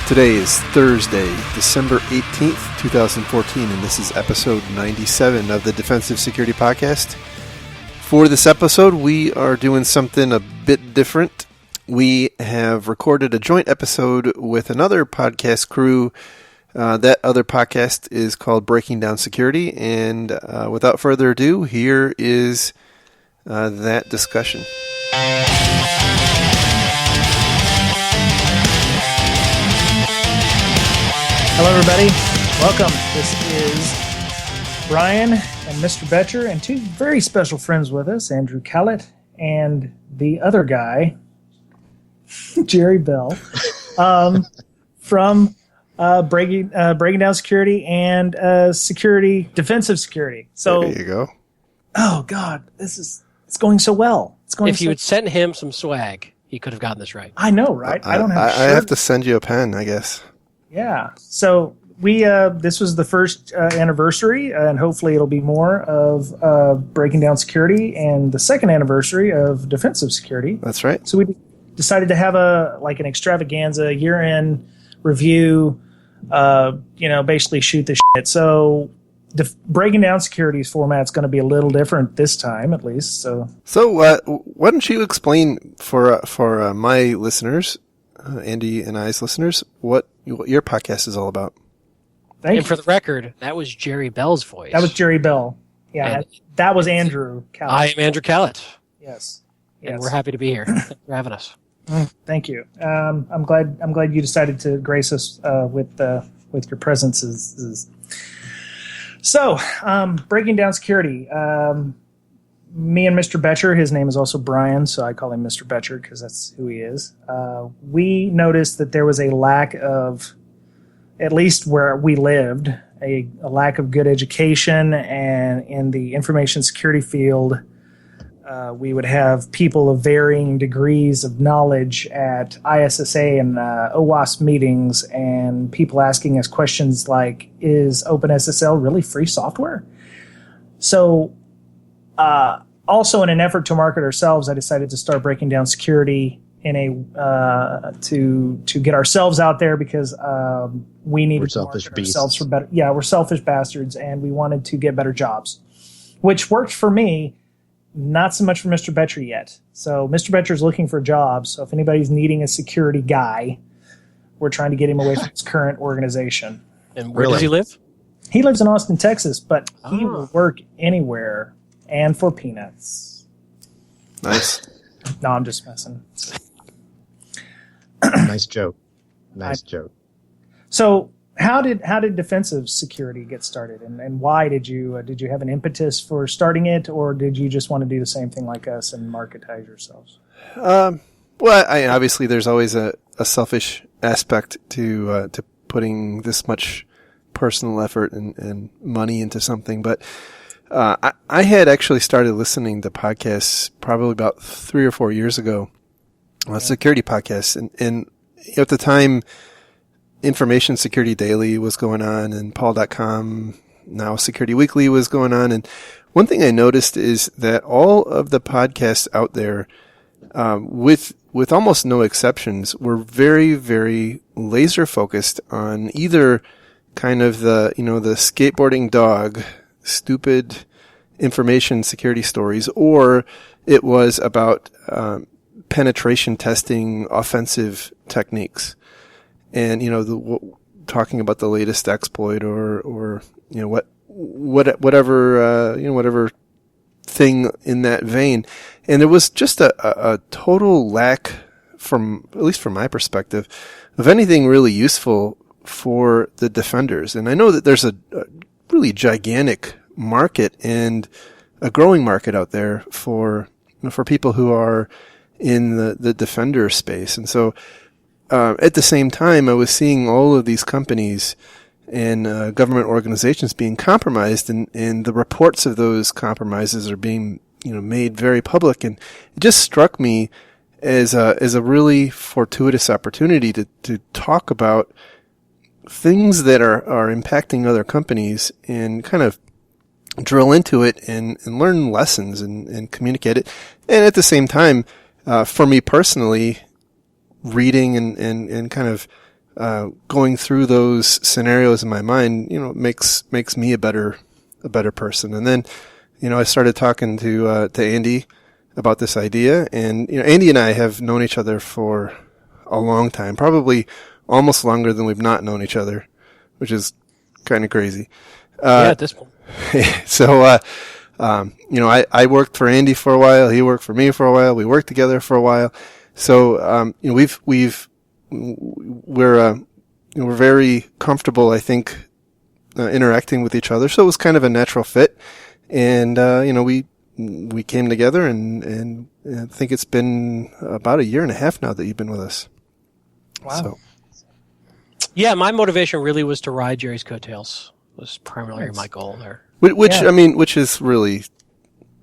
Today is Thursday, December 18th, 2014, and this is episode 97 of the Defensive Security Podcast. For this episode, we are doing something a bit different. We have recorded a joint episode with another podcast crew. That other podcast is called Breaking Down Security, and without further ado, here is that discussion. Hello, everybody. Welcome. This is Brian and Mr. Betcher and two very special friends with us, Andrew Callett and the other guy, Jerry Bell, from Breaking Down Security and Defensive Security. So there you go. Oh, God, it's going so well. It's going. If you had sent him some swag, he could have gotten this right. I know, right? I don't have. I have to send you a pen, I guess. Yeah. So we this was the first anniversary, and hopefully it'll be more of Breaking Down Security, and the second anniversary of Defensive Security. That's right. So we decided to have an extravaganza year-end review. Basically shoot the shit. So Breaking Down Security's format's going to be a little different this time, at least. So why don't you explain for my listeners, Andy and I's listeners, what your podcast is all about? Thank you. For the record, that was Jerry Bell's voice. That was Jerry Bell. Yeah, And that was Andrew Callett. I am Andrew Callett. Yes. And we're happy to be here. Thanks for having us. Thank you. I'm glad you decided to grace us with your presences. So, Breaking Down Security. Me and Mr. Betcher, his name is also Brian, so I call him Mr. Betcher because that's who he is. We noticed that there was a lack of, at least where we lived, a lack of good education, and in the information security field, we would have people of varying degrees of knowledge at ISSA and OWASP meetings, and people asking us questions like, is OpenSSL really free software? So, also, in an effort to market ourselves, I decided to start Breaking Down Security in a to get ourselves out there because we needed to market ourselves for better. Yeah, we're selfish bastards, and we wanted to get better jobs, which worked for me. Not so much for Mr. Betcher yet. So Mr. Betcher is looking for jobs. So if anybody's needing a security guy, we're trying to get him away from his current organization. And where does he live? He lives in Austin, Texas, but he will work anywhere. And for peanuts. Nice. No, I'm just messing. Nice joke. Nice joke. So, how did Defensive Security get started, and why did you have an impetus for starting it, or did you just want to do the same thing like us and marketize yourselves? Well, obviously there's always a selfish aspect to putting this much personal effort and money into something, but. I had actually started listening to podcasts probably about 3 or 4 years ago, security podcasts, and at the time, Information Security Daily was going on, and Paul.com, now Security Weekly, was going on, and one thing I noticed is that all of the podcasts out there, with almost no exceptions, were very, very laser focused on either kind of the skateboarding dog, stupid information security stories, or it was about penetration testing offensive techniques, and talking about the latest exploit or whatever thing in that vein. And there was just a total lack, at least from my perspective, of anything really useful for the defenders. And I know that there's a really gigantic market and a growing market out there for people who are in the defender space. And so at the same time, I was seeing all of these companies and government organizations being compromised, and the reports of those compromises are being made very public, and it just struck me as a really fortuitous opportunity to talk about things that are impacting other companies and kind of drill into it and learn lessons and communicate it. And at the same time, for me personally, reading and kind of going through those scenarios in my mind, makes me a better person. And then, I started talking to Andy about this idea, and Andy and I have known each other for a long time, probably almost longer than we've not known each other, which is kind of crazy. At this point. So, I worked for Andy for a while. He worked for me for a while. We worked together for a while. So, we're very comfortable, I think, interacting with each other. So it was kind of a natural fit. And, we came together and I think it's been about 1.5 years now that you've been with us. Wow. So. Yeah, my motivation really was to ride Jerry's coattails. Was primarily my goal there. Which has really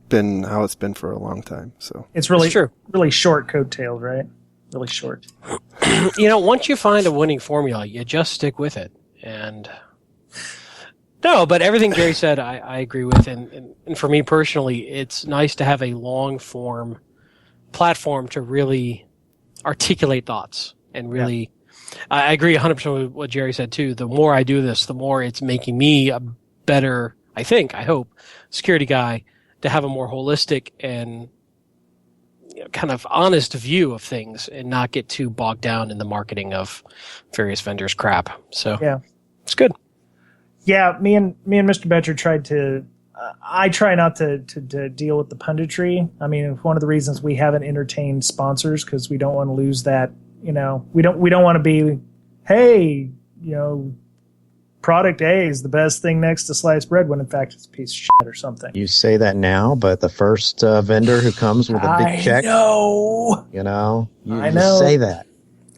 been how it's been for a long time. So it's really true. Really short coattails, right? Really short. Once you find a winning formula, you just stick with it. And no, but everything Jerry said, I agree with. And for me personally, it's nice to have a long form platform to really articulate thoughts and really. Yeah. I agree 100% with what Jerry said too. The more I do this, the more it's making me a better, I hope, security guy to have a more holistic and kind of honest view of things and not get too bogged down in the marketing of various vendors' crap. So yeah, it's good. Yeah, me and Mr. Betcher tried to. I try not to deal with the punditry. I mean, it's one of the reasons we haven't entertained sponsors because we don't want to lose that. We don't want to be, hey, product A is the best thing next to sliced bread when in fact it's a piece of shit or something. You say that now, but the first vendor who comes with a big check, I know. You say that.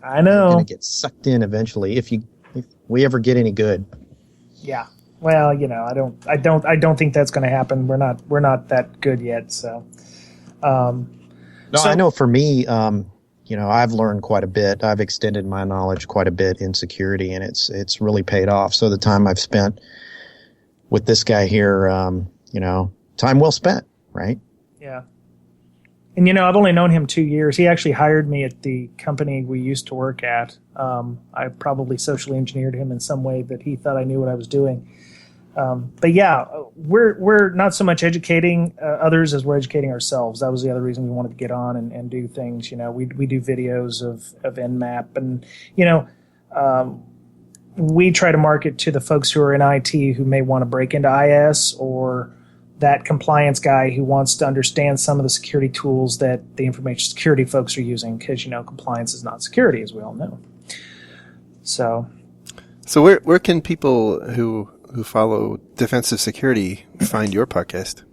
I know. You're going to get sucked in eventually if we ever get any good. Yeah. Well, I don't think that's going to happen. We're not that good yet. So. I know for me. I've learned quite a bit. I've extended my knowledge quite a bit in security, and it's really paid off. So the time I've spent with this guy here, time well spent, right? Yeah. And, I've only known him 2 years. He actually hired me at the company we used to work at. I probably socially engineered him in some way that he thought I knew what I was doing. But yeah, we're not so much educating others as we're educating ourselves. That was the other reason we wanted to get on and do things. We do videos of Nmap, and we try to market to the folks who are in IT who may want to break into IS, or that compliance guy who wants to understand some of the security tools that the information security folks are using, because compliance is not security, as we all know. So where can people who follow defensive security find your podcast?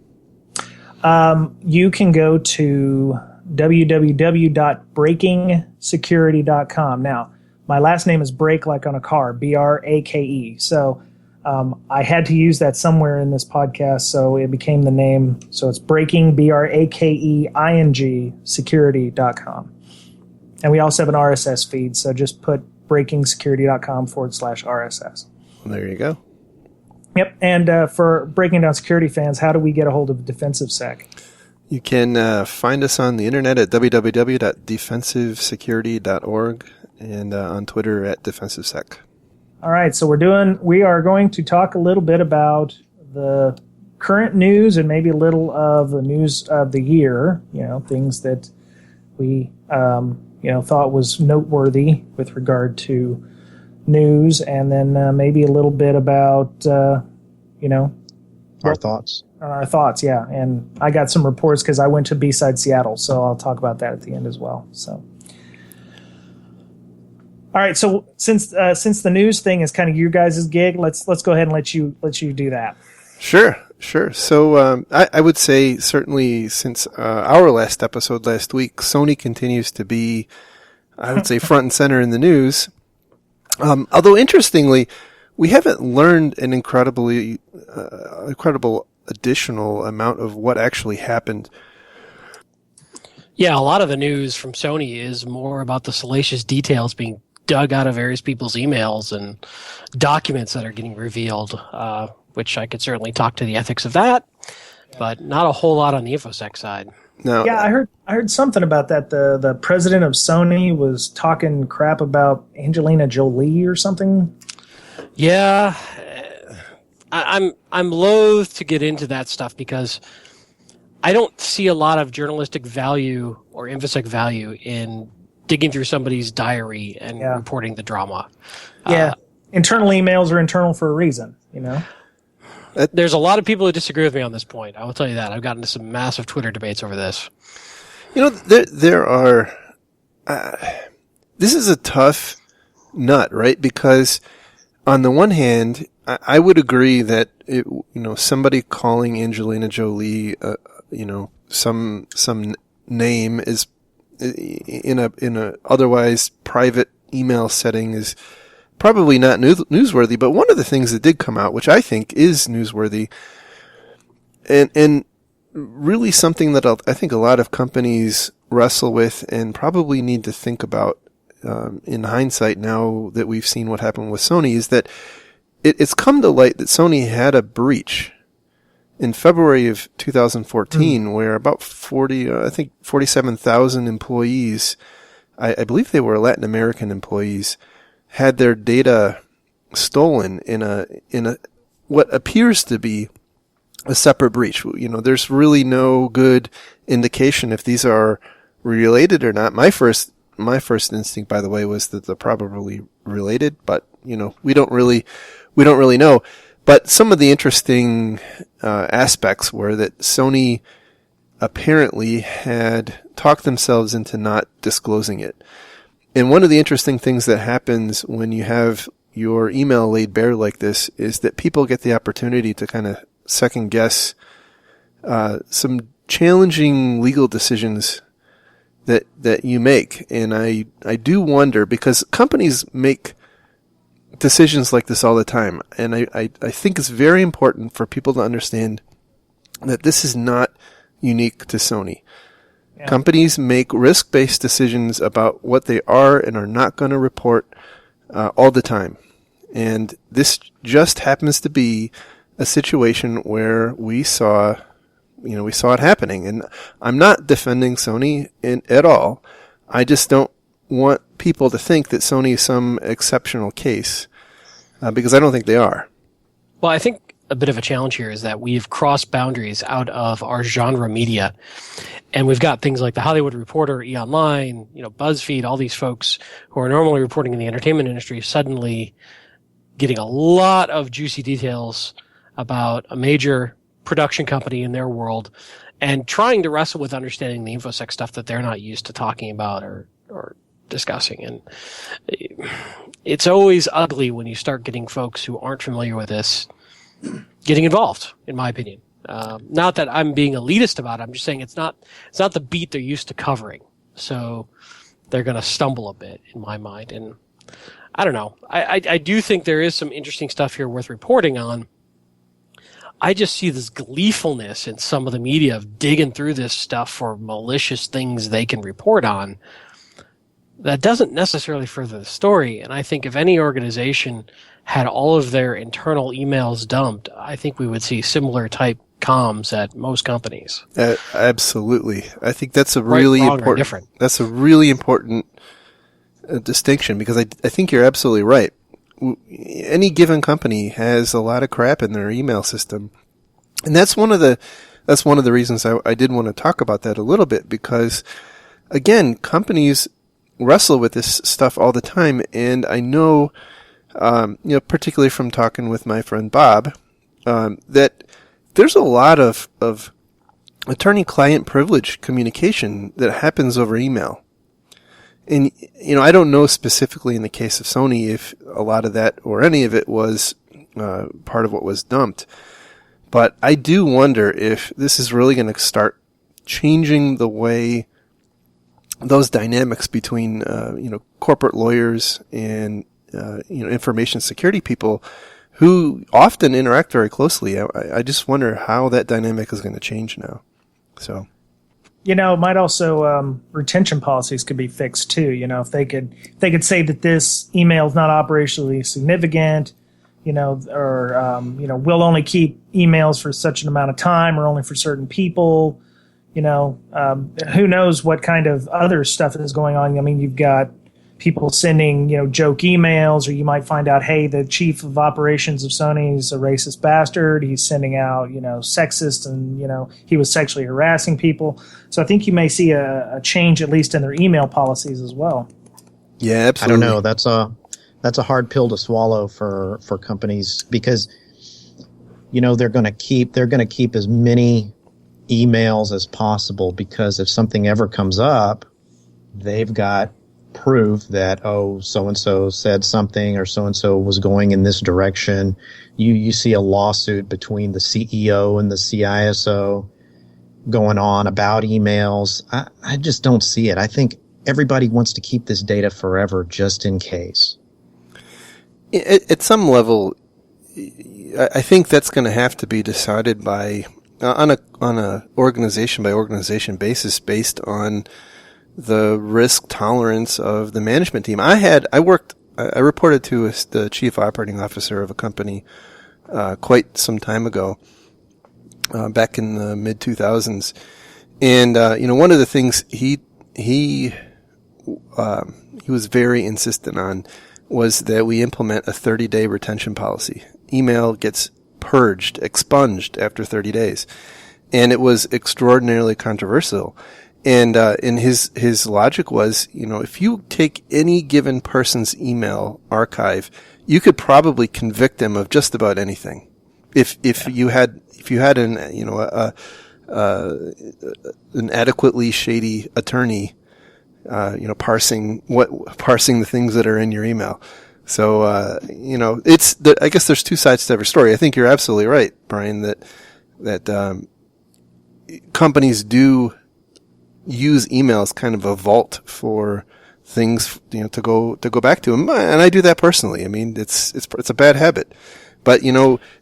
You can go to www.breakingsecurity.com. Now, my last name is Brake, like on a car, Brake. So I had to use that somewhere in this podcast, so it became the name. So it's Breaking, BRAKEING, security.com. And we also have an RSS feed, so just put breakingsecurity.com/RSS. There you go. Yep, and for Breaking Down Security fans, how do we get a hold of Defensive Sec? You can find us on the internet at www.defensivesecurity.org and on Twitter at DefensiveSec. All right, so we are going to talk a little bit about the current news and maybe a little of the news of the year. Things that we thought was noteworthy with regard to news, and then maybe a little bit about our thoughts. Our thoughts, yeah. And I got some reports because I went to B-Side Seattle, so I'll talk about that at the end as well. So, all right. So since the news thing is kind of your guys' gig, let's go ahead and let you do that. Sure. So I would say certainly since our last episode last week, Sony continues to be, I would say, front and center in the news. Although interestingly, we haven't learned an incredible additional amount of what actually happened. Yeah, a lot of the news from Sony is more about the salacious details being dug out of various people's emails and documents that are getting revealed, which I could certainly talk to the ethics of that, but not a whole lot on the InfoSec side. No. Yeah, I heard something about that. The president of Sony was talking crap about Angelina Jolie or something. Yeah, I'm loath to get into that stuff because I don't see a lot of journalistic value or InfoSec value in digging through somebody's diary and reporting the drama. Yeah, internal emails are internal for a reason, you know? There's a lot of people who disagree with me on this point. I will tell you that. I've gotten into some massive Twitter debates over this. You know, there are... this is a tough nut, right? Because on the one hand, I would agree that somebody calling Angelina Jolie, some name is in a otherwise private email setting is probably not newsworthy. But one of the things that did come out, which I think is newsworthy, and really something that I think a lot of companies wrestle with and probably need to think about in hindsight now that we've seen what happened with Sony, is that it's come to light that Sony had a breach in February of 2014 where about 47,000 employees, I believe they were Latin American employees, had their data stolen in a what appears to be a separate breach. You know, there's really no good indication if these are related or not. My first instinct, by the way, was that they're probably related, but we don't really know. But some of the interesting aspects were that Sony apparently had talked themselves into not disclosing it. And one of the interesting things that happens when you have your email laid bare like this is that people get the opportunity to kind of second guess some challenging legal decisions that you make. And I do wonder, because companies make decisions like this all the time, and I think it's very important for people to understand that this is not unique to Sony. Yeah. Companies make risk-based decisions about what they are and are not going to report all the time. And this just happens to be a situation where we saw it happening. And I'm not defending Sony at all. I just don't want people to think that Sony is some exceptional case, because I don't think they are. Well, I think a bit of a challenge here is that we've crossed boundaries out of our genre media, and we've got things like the Hollywood Reporter, E-Online, BuzzFeed, all these folks who are normally reporting in the entertainment industry suddenly getting a lot of juicy details about a major production company in their world and trying to wrestle with understanding the InfoSec stuff that they're not used to talking about or discussing. And it's always ugly when you start getting folks who aren't familiar with this getting involved, in my opinion. Not that I'm being elitist about it. I'm just saying it's not the beat they're used to covering. So they're going to stumble a bit, in my mind. And I don't know. I do think there is some interesting stuff here worth reporting on. I just see this gleefulness in some of the media of digging through this stuff for malicious things they can report on. That doesn't necessarily further the story. And I think if any organization had all of their internal emails dumped, I think we would see similar type comms at most companies. Absolutely. I think that's a really important, that's a really important distinction, because I think you're absolutely right. Any given company has a lot of crap in their email system. And that's one of the reasons I did want to talk about that a little bit, because again, companies wrestle with this stuff all the time. And I know, particularly from talking with my friend Bob, that there's a lot of attorney-client privilege communication that happens over email. And, I don't know specifically in the case of Sony if a lot of that or any of it was part of what was dumped. But I do wonder if this is really going to start changing the way those dynamics between, corporate lawyers and information security people who often interact very closely. I just wonder how that dynamic is going to change now. So, it might also retention policies could be fixed too. If they could say that this email is not operationally significant, or we'll only keep emails for such an amount of time or only for certain people. Who knows what kind of other stuff is going on? I mean, you've got people sending, joke emails, or you might find out, hey, the chief of operations of Sony is a racist bastard. He's sending out, sexist, and, he was sexually harassing people. So I think you may see a change, at least in their email policies as well. Yeah, absolutely. I don't know. That's a hard pill to swallow for companies, because, they're going to keep as many emails as possible, because if something ever comes up, they've got proof that, so-and-so said something, or so-and-so was going in this direction. You see a lawsuit between the CEO and the CISO going on about emails. I just don't see it. I think everybody wants to keep this data forever just in case. At some level, I think that's going to have to be decided by on a organization by organization basis, based on the risk tolerance of the management team. I reported to the chief operating officer of a company quite some time ago, back in the mid 2000s, and one of the things he was very insistent on was that we implement a 30-day retention policy. Email gets purged, expunged after 30 days. And it was extraordinarily controversial. And his logic was, if you take any given person's email archive, you could probably convict them of just about anything. If you had an adequately shady attorney, parsing the things that are in your email. So, I guess there's two sides to every story. I think you're absolutely right, Brian, that companies do use email as kind of a vault for things, to go back to them. And I do that personally. I mean, it's a bad habit. But,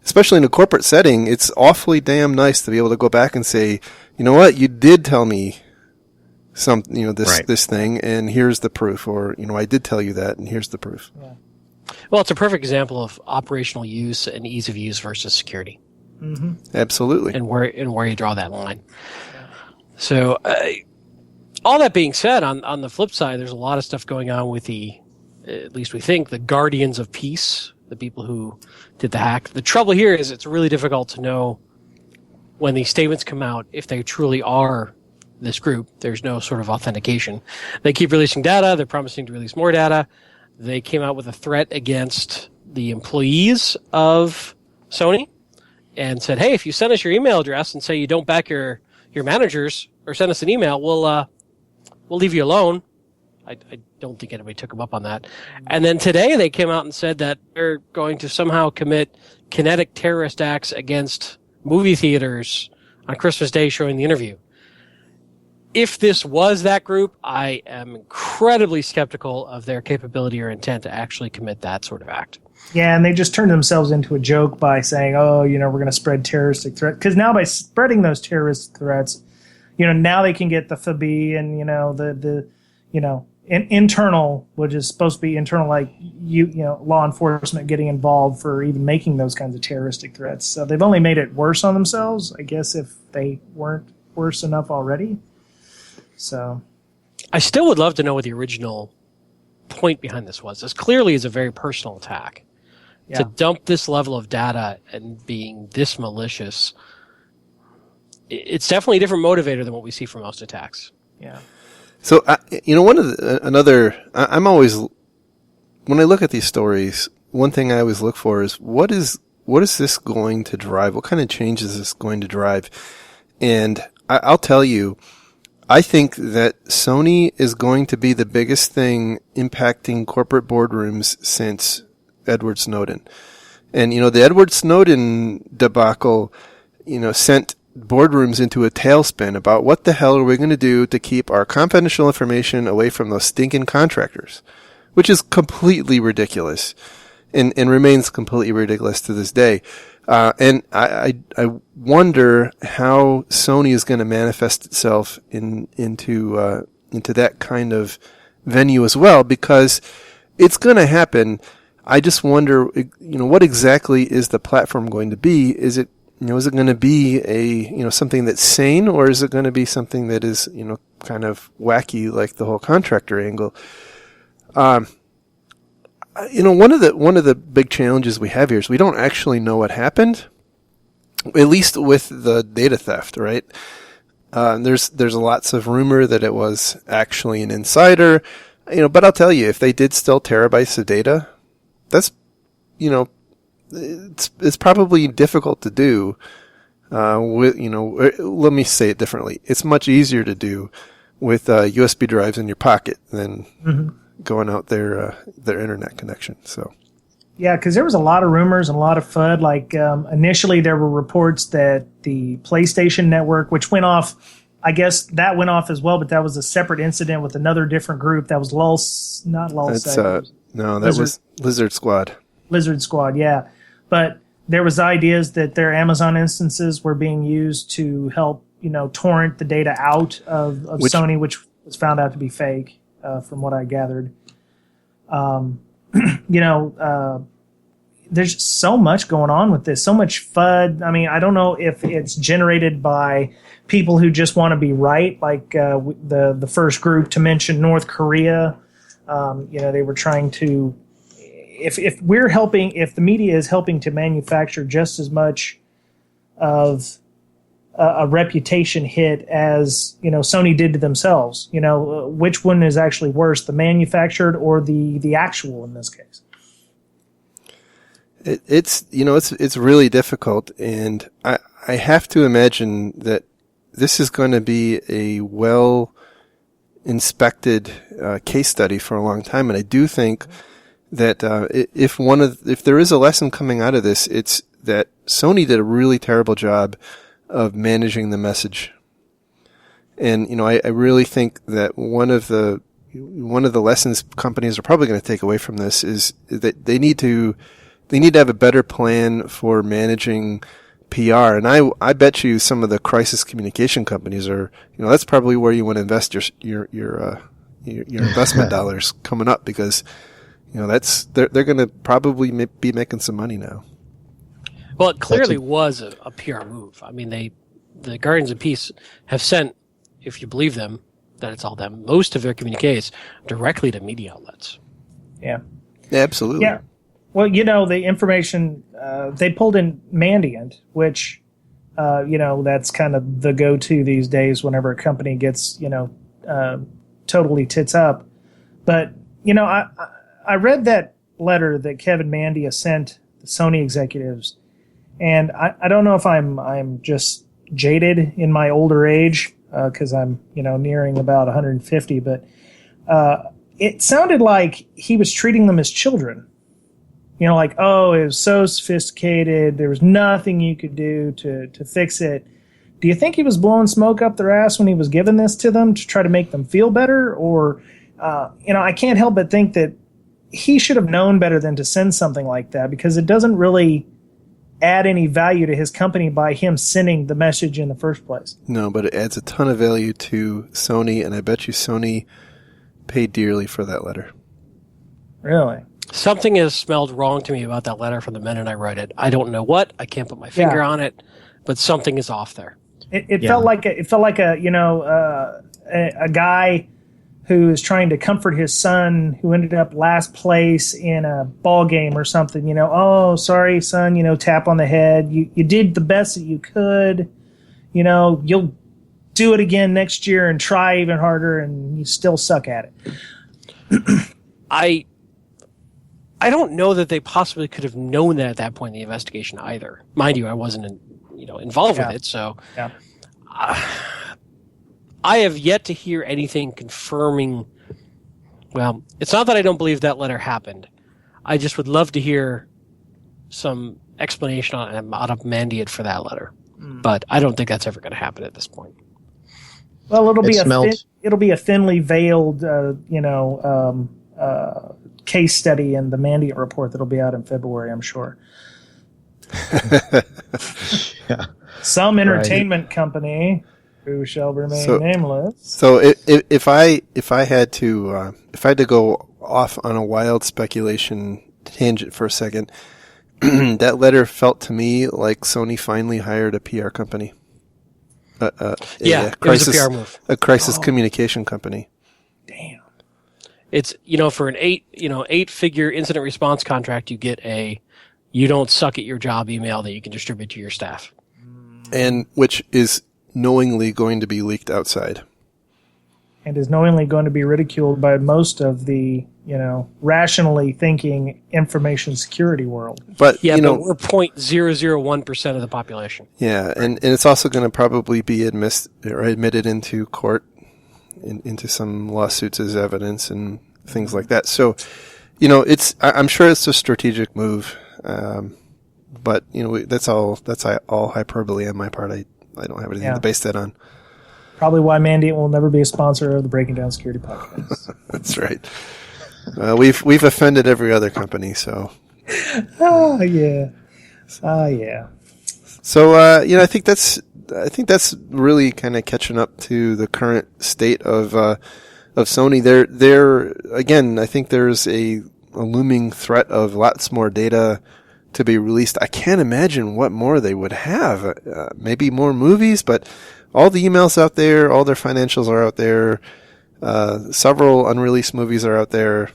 especially in a corporate setting, it's awfully damn nice to be able to go back and say, you know what, you did tell me this thing, and here's the proof, or, I did tell you that, and here's the proof. Yeah. Well, it's a perfect example of operational use and ease of use versus security. Mm-hmm. Absolutely. And where you draw that line. Yeah. So, all that being said, on the flip side, there's a lot of stuff going on with at least we think, the guardians of peace, the people who did the hack. The trouble here is it's really difficult to know when these statements come out if they truly are this group. There's no sort of authentication. They keep releasing data. They're promising to release more data. They came out with a threat against the employees of Sony and said, hey, if you send us your email address and say you don't back your managers, or send us an email, we'll leave you alone. I don't think anybody took them up on that. And then today they came out and said that they're going to somehow commit kinetic terrorist acts against movie theaters on Christmas Day showing the interview. If this was that group, I am incredibly skeptical of their capability or intent to actually commit that sort of act. Yeah, and they just turned themselves into a joke by saying, we're going to spread terroristic threats. Because now by spreading those terrorist threats, now they can get the FAB and, internal, which is supposed to be internal, like, law enforcement getting involved for even making those kinds of terroristic threats. So they've only made it worse on themselves, I guess, if they weren't worse enough already. So I still would love to know what the original point behind this was. This clearly is a very personal attack. Yeah. To dump this level of data and being this malicious, it's definitely a different motivator than what we see for most attacks. Yeah. So, I'm always, when I look at these stories, one thing I always look for is what is this going to drive? What kind of change is this going to drive? And I'll tell you, I think that Sony is going to be the biggest thing impacting corporate boardrooms since Edward Snowden. And, the Edward Snowden debacle, sent boardrooms into a tailspin about what the hell are we going to do to keep our confidential information away from those stinking contractors. which is completely ridiculous, and remains completely ridiculous to this day. And I wonder how Sony is going to manifest itself into that kind of venue as well, because it's going to happen. I just wonder, what exactly is the platform going to be? Is it going to be something that's sane, or is it going to be something that is, kind of wacky, like the whole contractor angle? One of the big challenges we have here is we don't actually know what happened, at least with the data theft, right? There's lots of rumor that it was actually an insider, but I'll tell you, if they did steal terabytes of data, that's, it's probably difficult to do. Let me say it differently. It's much easier to do with USB drives in your pocket than going out their internet connection. So, yeah, because there was a lot of rumors and a lot of FUD. Like initially, there were reports that the PlayStation Network, which went off. I guess that went off as well, but that was a separate incident with another different group. That was not Lulzsec. No, that was Lizard Squad. Lizard Squad, yeah. But there was ideas that their Amazon instances were being used to help, torrent the data out of Sony, which was found out to be fake, from what I gathered. There's so much going on with this, so much FUD. I mean, I don't know if it's generated by people who just want to be right, like the first group to mention North Korea. They were trying to, if the media is helping to manufacture just as much of a reputation hit as Sony did to themselves, which one is actually worse, the manufactured or the actual in this case? It's really difficult, and I have to imagine that this is going to be a well inspected case study for a long time, and I do think that if there is a lesson coming out of this, it's that Sony did a really terrible job of managing the message, and I really think that one of the lessons companies are probably going to take away from this is that they need to have a better plan for managing PR. And I bet you some of the crisis communication companies are, that's probably where you want to invest your investment dollars coming up, because, they're going to probably be making some money now. Well, it clearly was a PR move. I mean, the Guardians of Peace have sent, if you believe them, that it's all them, most of their communiques directly to media outlets. Yeah. Absolutely. Yeah. Well, the information, they pulled in Mandiant, which, that's kind of the go-to these days whenever a company gets, totally tits up. But, I read that letter that Kevin Mandia sent the Sony executives, and I don't know if I'm just jaded in my older age, because I'm, nearing about 150, but it sounded like he was treating them as children. Like, oh, it was so sophisticated. There was nothing you could do to fix it. Do you think he was blowing smoke up their ass when he was giving this to them to try to make them feel better? Or, I can't help but think that he should have known better than to send something like that, because it doesn't really add any value to his company by him sending the message in the first place. No, but it adds a ton of value to Sony, and I bet you Sony paid dearly for that letter. Really? Something has smelled wrong to me about that letter from the minute I read it. I don't know what. I can't put my finger on it, but something is off there. It felt like a guy who is trying to comfort his son who ended up last place in a ball game or something. Oh, sorry, son. Tap on the head. You did the best that you could. You'll do it again next year and try even harder, and you still suck at it. I don't know that they possibly could have known that at that point in the investigation either. Mind you, I wasn't, involved with it, so yeah. I have yet to hear anything confirming. Well, it's not that I don't believe that letter happened. I just would love to hear some explanation out of Mandiant for that letter, but I don't think that's ever going to happen at this point. Well, it'll be a thinly veiled, case study in the Mandiant report that'll be out in February, I'm sure. Yeah. Some entertainment company who shall remain nameless. So if I had to go off on a wild speculation tangent for a second, that letter felt to me like Sony finally hired a PR company. It was a PR move. A crisis communication company. Damn. It's, for an 8-figure incident response contract, you get a "you don't suck at your job" email that you can distribute to your staff. And which is knowingly going to be leaked outside. And is knowingly going to be ridiculed by most of the, rationally thinking information security world. But, but we're 0.001% of the population. Yeah, and it's also going to probably be admitted into court, into some lawsuits as evidence and things like that. So, I'm sure it's a strategic move. But, that's all hyperbole on my part. I don't have anything to base that on. Probably why Mandiant will never be a sponsor of the Breaking Down Security podcast. That's right. We've offended every other company, so. Oh yeah. So I think that's really kind of catching up to the current state of Sony. There again, I think there's a looming threat of lots more data to be released. I can't imagine what more they would have. Maybe more movies, but all the emails out there, all their financials are out there. Several unreleased movies are out there.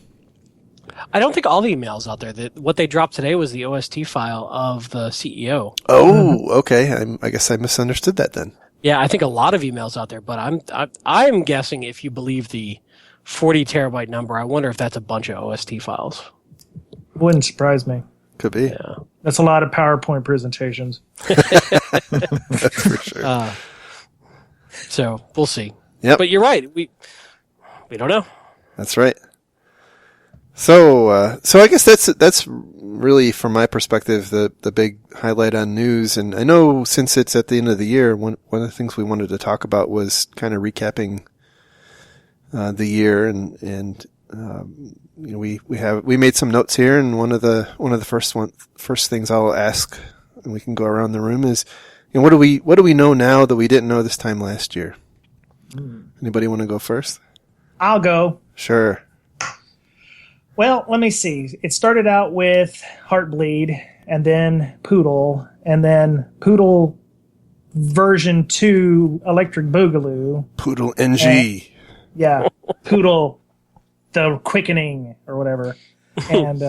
I don't think all the emails out there. What they dropped today was the OST file of the CEO. Oh, okay. I guess I misunderstood that then. Yeah, I think a lot of emails out there, but I'm guessing if you believe the 40 terabyte number, I wonder if that's a bunch of OST files. Wouldn't surprise me. Could be. Yeah. That's a lot of PowerPoint presentations. That's for sure. So we'll see. Yep. But you're right. We don't know. That's right. So I guess that's really, from my perspective, the big highlight on news. And I know since it's at the end of the year, one of the things we wanted to talk about was kind of recapping the year, and we made some notes here, and one of the first things I'll ask, and we can go around the room, is, what do we know now that we didn't know this time last year? Anybody want to go first? I'll go. Sure. Well, let me see. It started out with Heartbleed, and then Poodle, and then Poodle version 2 Electric Boogaloo. Poodle NG. Yeah, Poodle the Quickening or whatever. And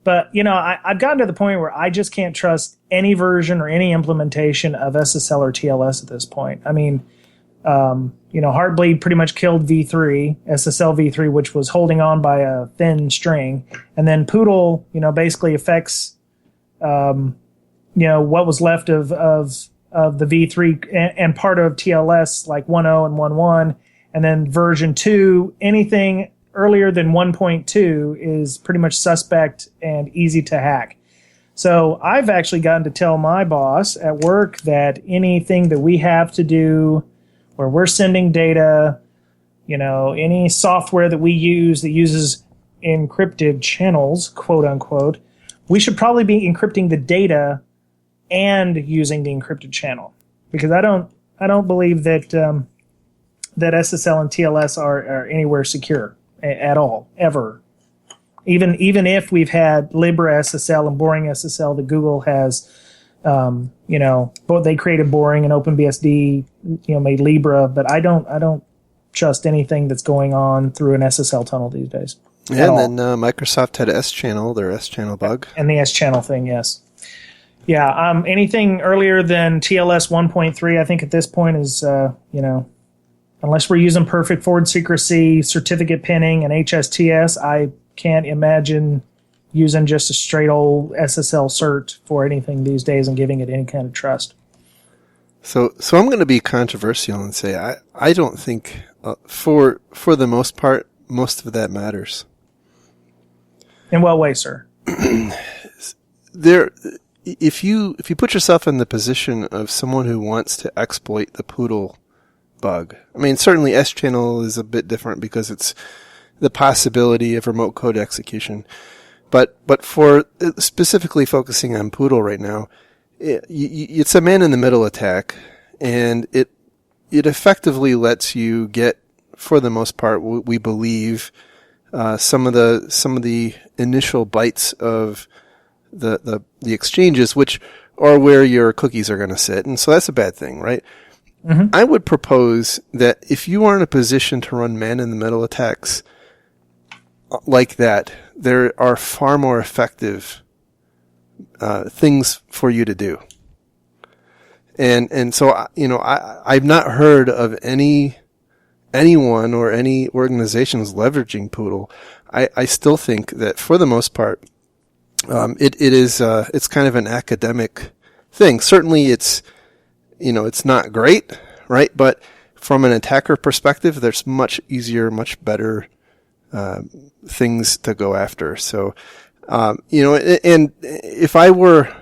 but I've gotten to the point where I just can't trust any version or any implementation of SSL or TLS at this point. I mean, Heartbleed pretty much killed V3, SSL V3, which was holding on by a thin string. And then Poodle, basically affects, what was left of the V3 and part of TLS, like 1.0 and 1.1. And then version 2, anything earlier than 1.2 is pretty much suspect and easy to hack. So I've actually gotten to tell my boss at work that anything that we have to do where we're sending data, any software that we use that uses encrypted channels, quote unquote, we should probably be encrypting the data and using the encrypted channel, because I don't believe that that SSL and TLS are anywhere secure at all, ever. Even if we've had LibreSSL and Boring SSL that Google has, both they created Boring and OpenBSD, made Libra, but I don't trust anything that's going on through an SSL tunnel these days. Yeah, and then Microsoft had S-Channel, their S-Channel bug. And the S-Channel thing, yes. Yeah, anything earlier than TLS 1.3, I think at this point is, unless we're using perfect forward secrecy, certificate pinning, and HSTS, I can't imagine using just a straight old SSL cert for anything these days and giving it any kind of trust. So I'm going to be controversial and say I don't think for the most part most of that matters. In what way, sir? If you put yourself in the position of someone who wants to exploit the Poodle bug, I mean, certainly S-Channel is a bit different because it's the possibility of remote code execution. But for specifically focusing on Poodle right now, it's a man-in-the-middle attack, and it effectively lets you get, for the most part, we believe, some of the initial bytes of the exchanges, which are where your cookies are going to sit, and so that's a bad thing, right? Mm-hmm. I would propose that if you are in a position to run man-in-the-middle attacks like that, there are far more effective things for you to do. And so, I've not heard of anyone or any organizations leveraging Poodle. I still think that for the most part, it's kind of an academic thing. Certainly it's not great, right? But from an attacker perspective, there's much easier, much better things to go after. So, and if I were,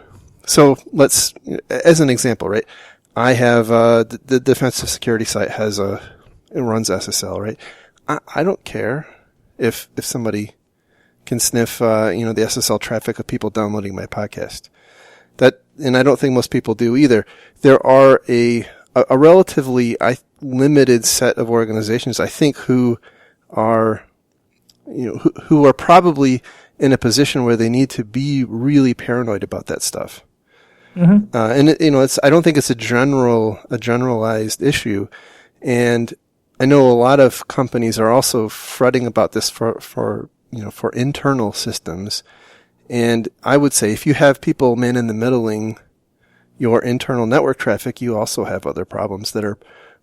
so let's, as an example, right? I have, the defensive security site it runs SSL, right? I don't care if somebody can sniff, the SSL traffic of people downloading my podcast. And I don't think most people do either. There are a relatively limited set of organizations, I think, who are probably in a position where they need to be really paranoid about that stuff. Mm-hmm. I don't think it's a generalized issue. And I know a lot of companies are also fretting about this for internal systems. And I would say if you have people man-in-the-middling your internal network traffic, you also have other problems that are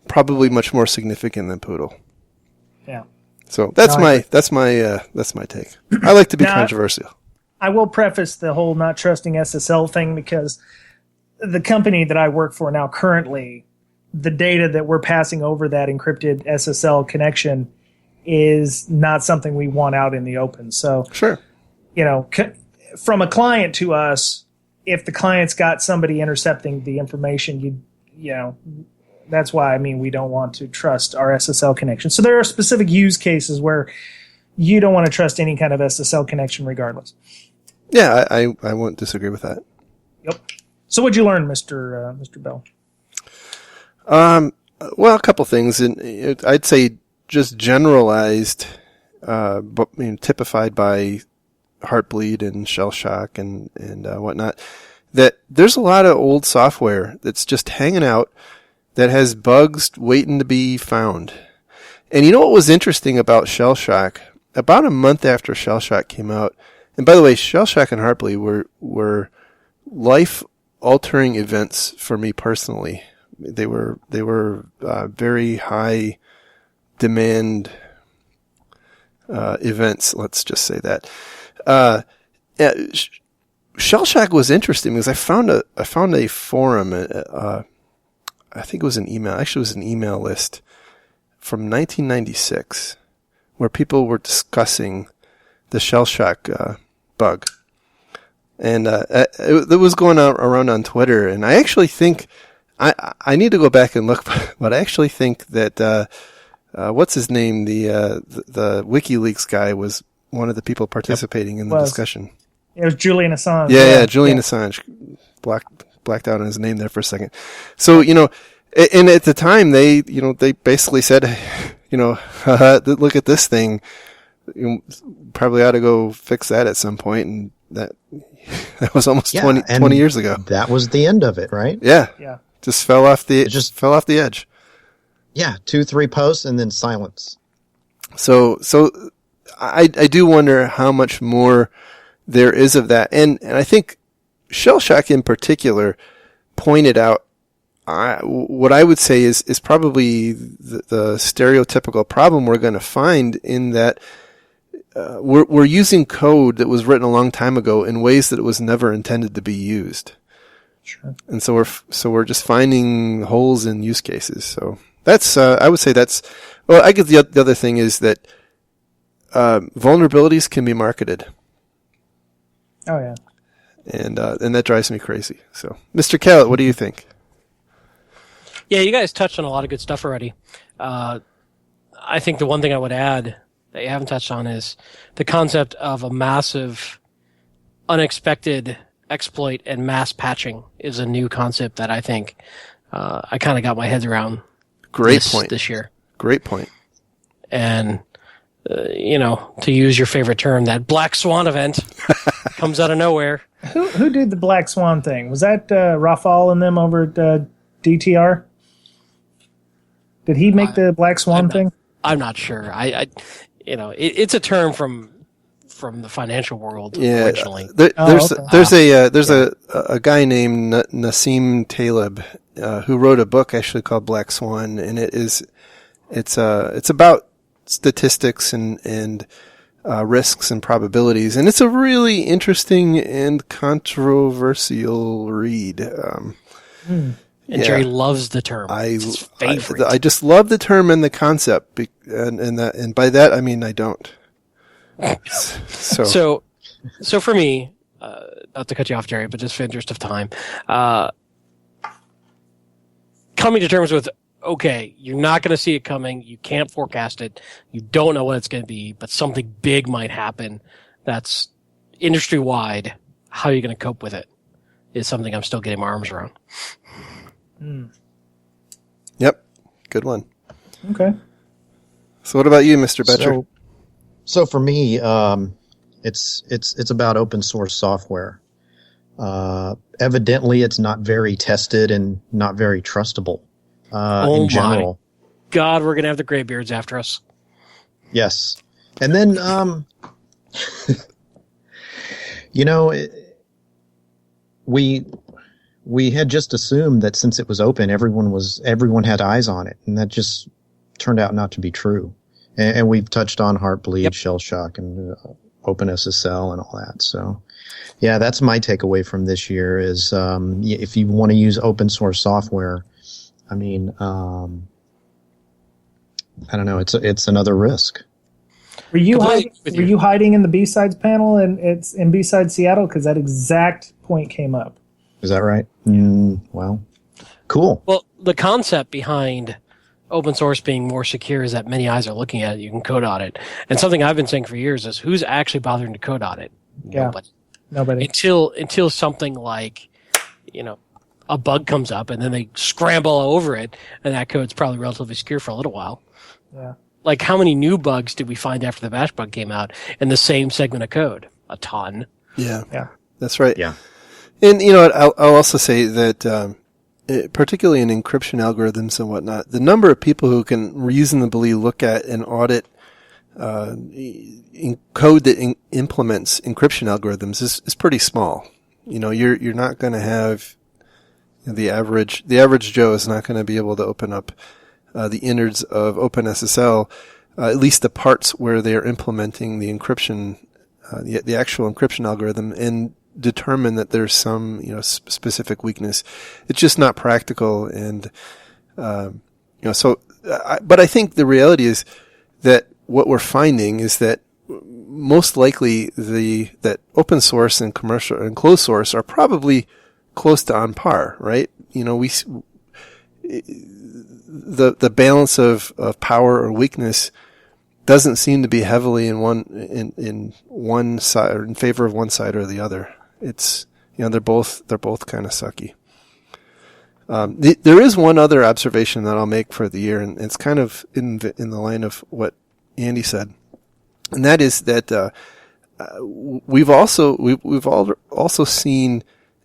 probably much more significant than Poodle. Yeah. So that's my take. I like to be controversial. I will preface the whole not trusting SSL thing because the company that I work for now currently, the data that we're passing over that encrypted SSL connection is not something we want out in the open. So, sure. From a client to us, if the client's got somebody intercepting the information, that's why, we don't want to trust our SSL connection. So there are specific use cases where you don't want to trust any kind of SSL connection regardless. Yeah, I won't disagree with that. Yep. So what'd you learn, Mr. Bell? Well, a couple things. And I'd say just generalized, but typified by Heartbleed and Shellshock and whatnot, that there's a lot of old software that's just hanging out that has bugs waiting to be found. And you know what was interesting about Shellshock? About a month after Shellshock came out, and by the way, Shellshock and Heartbleed were life-altering events for me personally. They were very high demand events. Let's just say that. Shellshock was interesting because I found a forum. I think it was an email. Actually, it was an email list from 1996 where people were discussing the Shellshock bug, and it was going around on Twitter. And I actually think I need to go back and look, but I actually think that what's his name, the WikiLeaks guy was one of the people participating in the discussion. It was Julian Assange. Yeah, Julian Assange. Blacked out on his name there for a second. So, and at the time they basically said, look at this thing. You probably ought to go fix that at some point. And that was almost 20 years ago. That was the end of it, right? Yeah. Yeah. Just fell off the edge. Yeah. 2-3 posts and then silence. So I do wonder how much more there is of that. And I think Shellshock in particular pointed out what I would say is probably the stereotypical problem we're going to find in that we're using code that was written a long time ago in ways that it was never intended to be used. Sure. And so we're just finding holes in use cases. So that's I would say that's, well, I guess the other thing is that vulnerabilities can be marketed. Oh yeah. And that drives me crazy. So, Mr. Callett, what do you think? Yeah, you guys touched on a lot of good stuff already. I think the one thing I would add that you haven't touched on is the concept of a massive, unexpected exploit and mass patching is a new concept that I think I kind of got my head around. Great point this year. Great point. And to use your favorite term, that Black Swan event comes out of nowhere. Who did the Black Swan thing? Was that Rafal and them over at DTR? Did he make the Black Swan thing? I'm not sure. It's a term from the financial world originally. There's a guy named Nassim Taleb who wrote a book actually called Black Swan, and it's about statistics and risks and probabilities, and it's a really interesting and controversial read. And Jerry loves the term. It's his favorite. I just love the term and the concept, and by that I mean I don't. So for me, not to cut you off, Jerry, but just for interest of time, coming to terms with, okay, you're not going to see it coming. You can't forecast it. You don't know what it's going to be, but something big might happen that's industry wide. How are you going to cope with it is something I'm still getting my arms around. Yep. Good one. Okay. So what about you, Mr. Betcher? So for me, it's about open source software. Evidently, it's not very tested and not very trustable in general. My God, we're gonna have the graybeards after us. Yes, and then we had just assumed that since it was open, everyone had eyes on it, and that just turned out not to be true. And we've touched on Heartbleed, Shell Shock, and OpenSSL and all that. So, yeah, that's my takeaway from this year is if you want to use open source software, I mean, I don't know, it's another risk. Were you hiding in the B-Sides panel and it's in B-Sides Seattle? Because that exact point came up. Is that right? Well, cool. Well, the concept behind open source being more secure is that many eyes are looking at it. You can code audit. And something I've been saying for years is who's actually bothering to code audit? Yeah. Nobody. Until something like, a bug comes up and then they scramble all over it and that code's probably relatively secure for a little while. Yeah. Like how many new bugs did we find after the bash bug came out in the same segment of code? A ton. Yeah. Yeah. That's right. Yeah. And, I'll also say that, particularly in encryption algorithms and whatnot, the number of people who can reasonably look at and audit code that implements encryption algorithms is pretty small. You're not going to have the average Joe is not going to be able to open up the innards of OpenSSL, at least the parts where they are implementing the encryption, the actual encryption algorithm, and determine that there's some specific weakness. It's just not practical, and but I think the reality is that what we're finding is that most likely that open source and commercial and closed source are probably close to on par, right? The balance of power or weakness doesn't seem to be heavily in one side or in favor of one side or the other. It's they're both kind of sucky. There is one other observation that I'll make for the year, and it's kind of in the line of what Andy said, and that is that we've also seen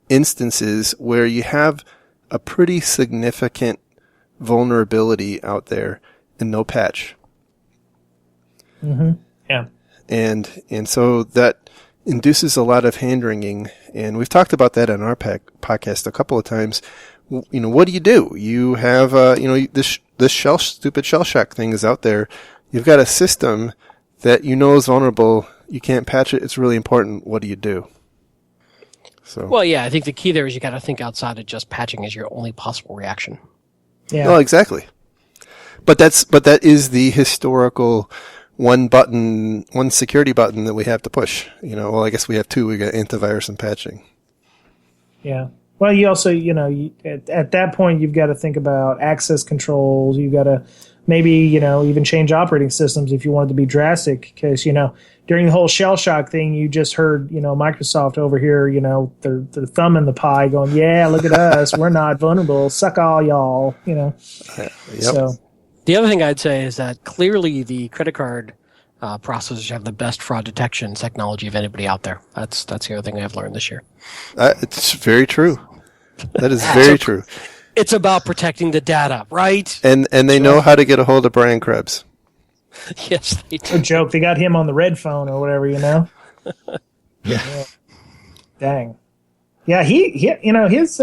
instances where you have a pretty significant vulnerability out there and no patch. Mm-hmm. Yeah. And so that induces a lot of hand-wringing, and we've talked about that on our podcast a couple of times. What do? You have, this stupid shell shock thing is out there. You've got a system that is vulnerable. You can't patch it. It's really important. What do you do? So. Well, yeah, I think the key there is you got to think outside of just patching as your only possible reaction. Yeah. Well, exactly. But that is the historical one security button that we have to push. Well, I guess we have two. We got antivirus and patching. Yeah. Well, you also, at that point, you've got to think about access controls. You've got to maybe, even change operating systems if you wanted to be drastic. Because, during the whole shell shock thing, you just heard, Microsoft over here, their thumb in the pie going, yeah, look at us. We're not vulnerable. Suck all y'all, Yep. So The other thing I'd say is that clearly the credit card processors have the best fraud detection technology of anybody out there. That's the other thing I've learned this year. It's very true. That is very true. It's about protecting the data, right? And they know how to get a hold of Brian Krebs. Yes, they do. a joke. They got him on the red phone or whatever, Yeah. Dang. Yeah, he his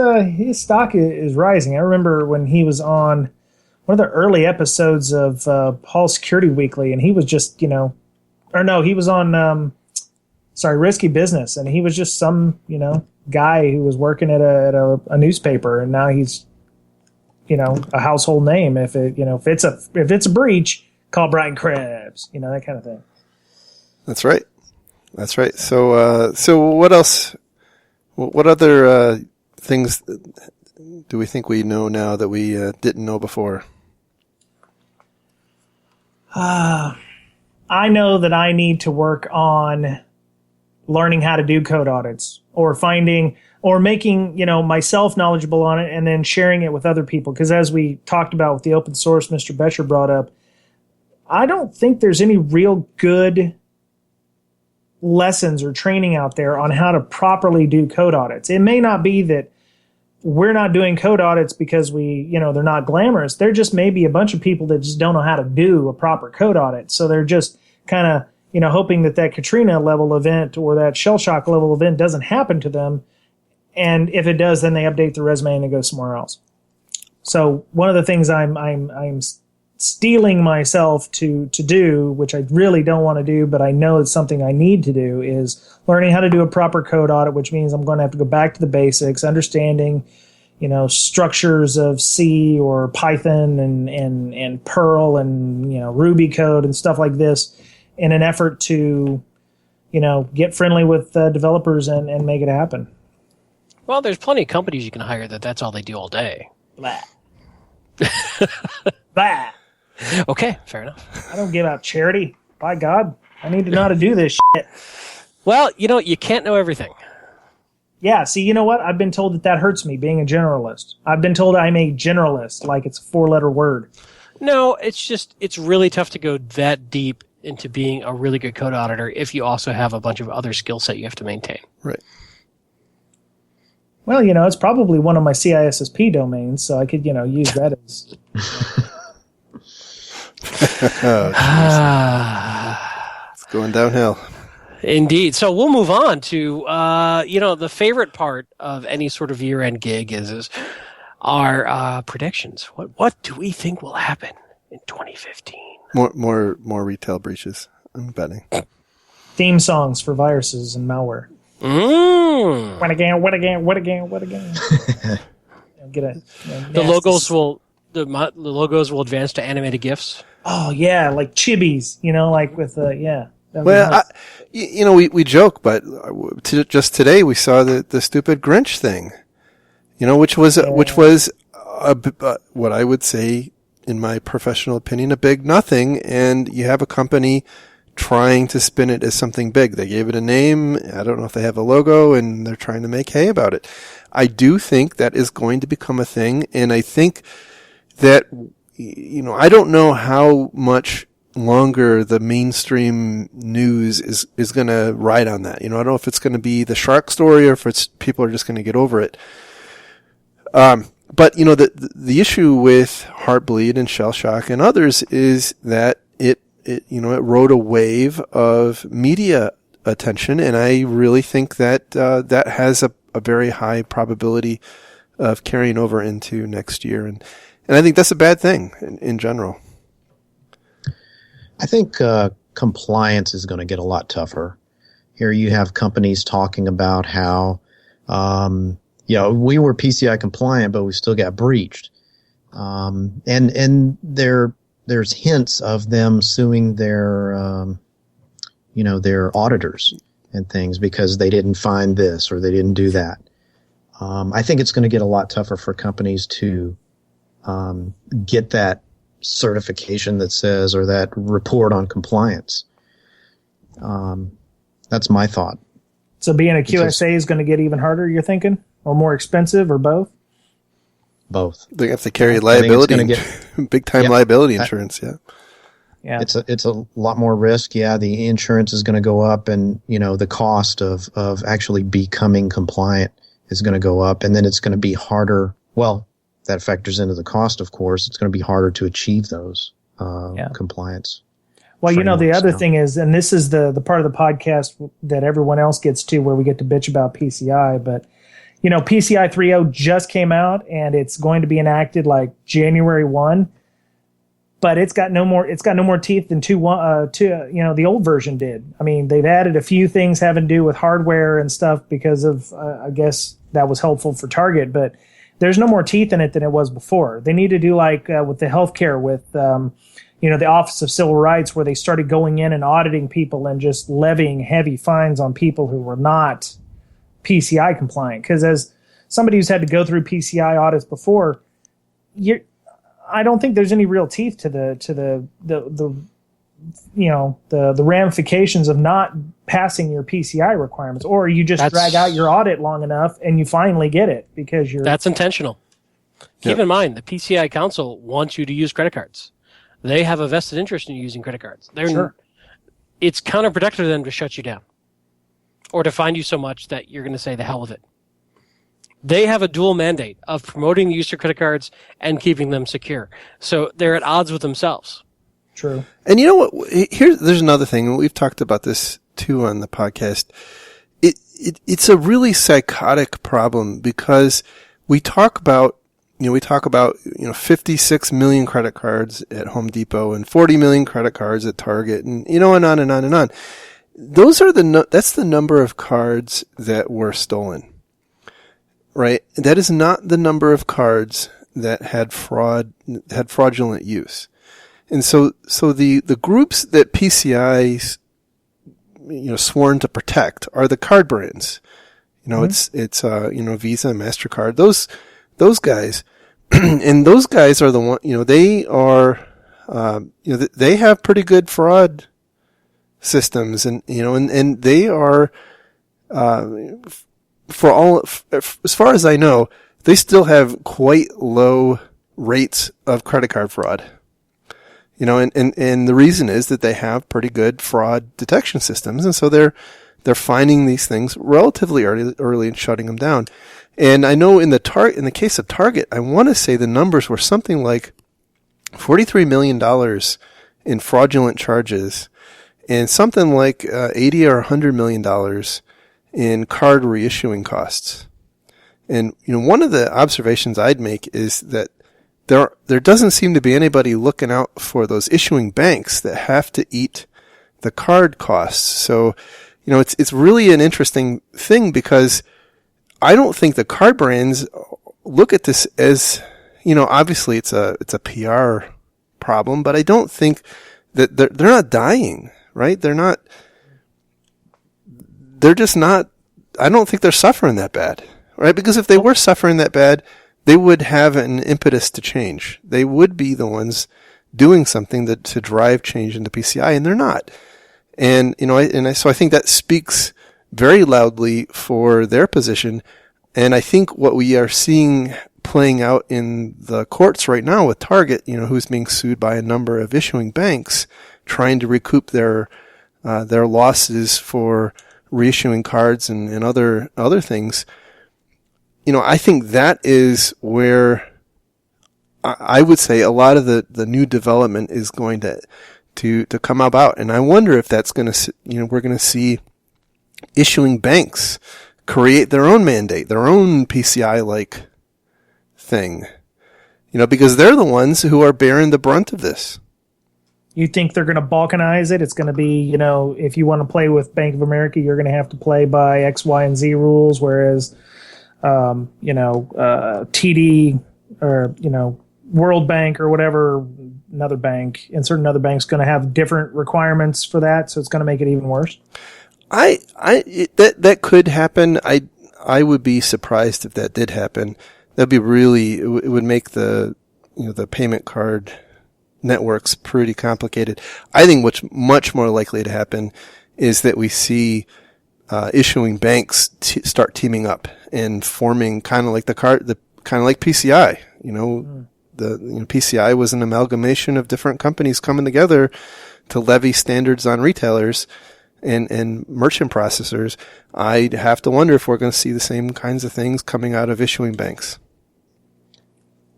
stock is rising. I remember when he was on one of the early episodes of Paul Security Weekly, and he was just, he was on, Risky Business, and he was just some, guy who was working at a newspaper, and now he's, a household name. If it's a breach, call Brian Krebs, that kind of thing. That's right. So what else? What other things do we think we know now that we didn't know before? I know that I need to work on learning how to do code audits, or finding or making, myself knowledgeable on it, and then sharing it with other people. Because as we talked about with the open source Mr. Betcher brought up, I don't think there's any real good lessons or training out there on how to properly do code audits. It may not be that we're not doing code audits because they're not glamorous. There just may be a bunch of people that just don't know how to do a proper code audit. So they're just kind of, hoping that Katrina level event or that shell shock level event doesn't happen to them. And if it does, then they update their resume and they go somewhere else. So one of the things I'm steeling myself to do, which I really don't want to do, but I know it's something I need to do, is learning how to do a proper code audit, which means I'm going to have to go back to the basics, understanding, structures of C or Python and Perl and, Ruby code and stuff like this in an effort to, get friendly with developers and make it happen. Well, there's plenty of companies you can hire that's all they do all day. Blah. Blah. Okay, fair enough. I don't give out charity. By God, I need to know how to do this shit. Well, you can't know everything. Yeah, see, you know what? I've been told that hurts me, being a generalist. I've been told I'm a generalist, like it's a 4-letter word. No, it's really tough to go that deep into being a really good code auditor if you also have a bunch of other skill set you have to maintain. Right. Well, it's probably one of my CISSP domains, so I could, use that as... It's going downhill. Indeed. So we'll move on to, the favorite part of any sort of year-end gig is our predictions. What do we think will happen in 2015? More retail breaches, I'm betting. Theme songs for viruses and malware. What again? The logos will advance to animated GIFs. Oh yeah, like chibis, like with yeah. Well, nice. We joke, but just today we saw the stupid Grinch thing, which was what I would say, in my professional opinion, a big nothing. And you have a company trying to spin it as something big. They gave it a name. I don't know if they have a logo, and they're trying to make hay about it. I do think that is going to become a thing, and I think that, I don't know how much longer the mainstream news is going to ride on that. I don't know if it's going to be the shark story or if people are just going to get over it. But the issue with Heartbleed and Shell Shock and others is that it rode a wave of media attention, and I really think that that has a very high probability of carrying over into next year, and I think that's a bad thing in general. I think compliance is going to get a lot tougher. Here you have companies talking about how, we were PCI compliant, but we still got breached. And there's hints of them suing their auditors and things because they didn't find this or they didn't do that. I think it's going to get a lot tougher for companies to get that certification that says, or that report on compliance. That's my thought. So being a QSA is going to get even harder, you're thinking? Or more expensive, or both? Both. They have to carry liability, big time liability insurance. Yeah. It's a lot more risk. Yeah, the insurance is going to go up, and the cost of actually becoming compliant is going to go up, and then it's going to be harder. Well, that factors into the cost, of course. It's going to be harder to achieve those compliance. Well, the other thing is, and this is the part of the podcast that everyone else gets to, where we get to bitch about PCI, but PCI 3.0 just came out, and it's going to be enacted like January 1. But it's got no more teeth than the old version did. I mean, they've added a few things having to do with hardware and stuff because of I guess that was helpful for Target, but there's no more teeth in it than it was before. They need to do like with the healthcare, with the Office of Civil Rights, where they started going in and auditing people and just levying heavy fines on people who were not PCI compliant. Because as somebody who's had to go through PCI audits before, I don't think there's any real teeth to the ramifications of not passing your PCI requirements, or you just drag out your audit long enough and you finally get it because that's intentional. Keep in mind, the PCI Council wants you to use credit cards. They have a vested interest in you using credit cards. It's counterproductive to them to shut you down or to fine you so much that you're going to say the hell of it. They have a dual mandate of promoting the use of credit cards and keeping them secure. So they're at odds with themselves. True. And you know what? There's another thing. We've talked about this too on the podcast. It's a really psychotic problem because we talk about 56 million credit cards at Home Depot and 40 million credit cards at Target, and and on and on and on. That's the number of cards that were stolen. Right? That is not the number of cards that had fraudulent use. And so the groups that PCI's, sworn to protect are the card brands. It's Visa, MasterCard, those guys. And those guys are the one, they are, they have pretty good fraud systems, and they are, as far as I know, they still have quite low rates of credit card fraud. And the reason is that they have pretty good fraud detection systems, and so they're finding these things relatively early and shutting them down. And I know in the case of Target, I want to say the numbers were something like $43 million in fraudulent charges, and something like $80 or $100 million in card reissuing costs. And one of the observations I'd make is that there doesn't seem to be anybody looking out for those issuing banks that have to eat the card costs. So, it's really an interesting thing, because I don't think the card brands look at this as, obviously it's a PR problem, but I don't think that they're not dying, right? They're just not, I don't think they're suffering that bad, right? Because if they were suffering that bad, they would have an impetus to change. They would be the ones doing something to drive change into PCI, and they're not. And, so I think that speaks very loudly for their position. And I think what we are seeing playing out in the courts right now with Target, who's being sued by a number of issuing banks, trying to recoup their losses for reissuing cards and other things. I think that is where I would say a lot of the new development is going to come about. And I wonder if that's going to, we're going to see issuing banks create their own mandate, their own PCI-like thing, because they're the ones who are bearing the brunt of this. You think they're going to balkanize it? It's going to be, if you want to play with Bank of America, you're going to have to play by X, Y, and Z rules, whereas, TD or, World Bank or whatever, another bank, insert another bank's going to have different requirements for that, so it's going to make it even worse. That could happen. I would be surprised if that did happen. That'd be it would make the payment card network's pretty complicated. I think what's much more likely to happen is that we see issuing banks start teaming up and forming kind of like kind of like PCI. PCI was an amalgamation of different companies coming together to levy standards on retailers and merchant processors. I have to wonder if we're going to see the same kinds of things coming out of issuing banks.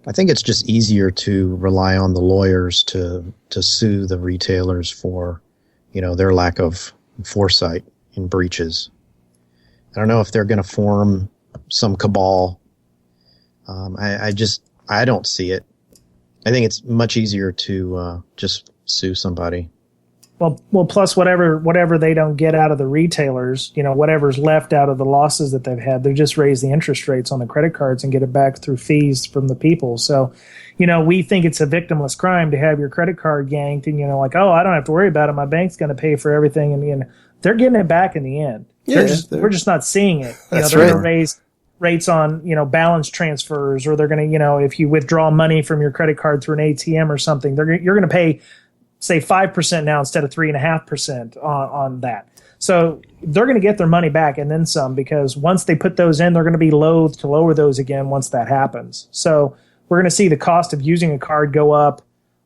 I think it's just easier to rely on the lawyers to sue the retailers for, their lack of foresight in breaches. I don't know if they're going to form some cabal. I don't see it. I think it's much easier to just sue somebody. Well, plus whatever they don't get out of the retailers, whatever's left out of the losses that they've had, they just raise the interest rates on the credit cards and get it back through fees from the people. So, we think it's a victimless crime to have your credit card yanked, and I don't have to worry about it. My bank's going to pay for everything, and they're getting it back in the end. Yeah, we're just not seeing it. That's they're right. going to raise rates on balance transfers, or they're going to if you withdraw money from your credit card through an ATM or something, you're going to pay, say, 5% now instead of 3.5% on that. So they're going to get their money back and then some, because once they put those in, they're going to be loath to lower those again once that happens. So we're going to see the cost of using a card go up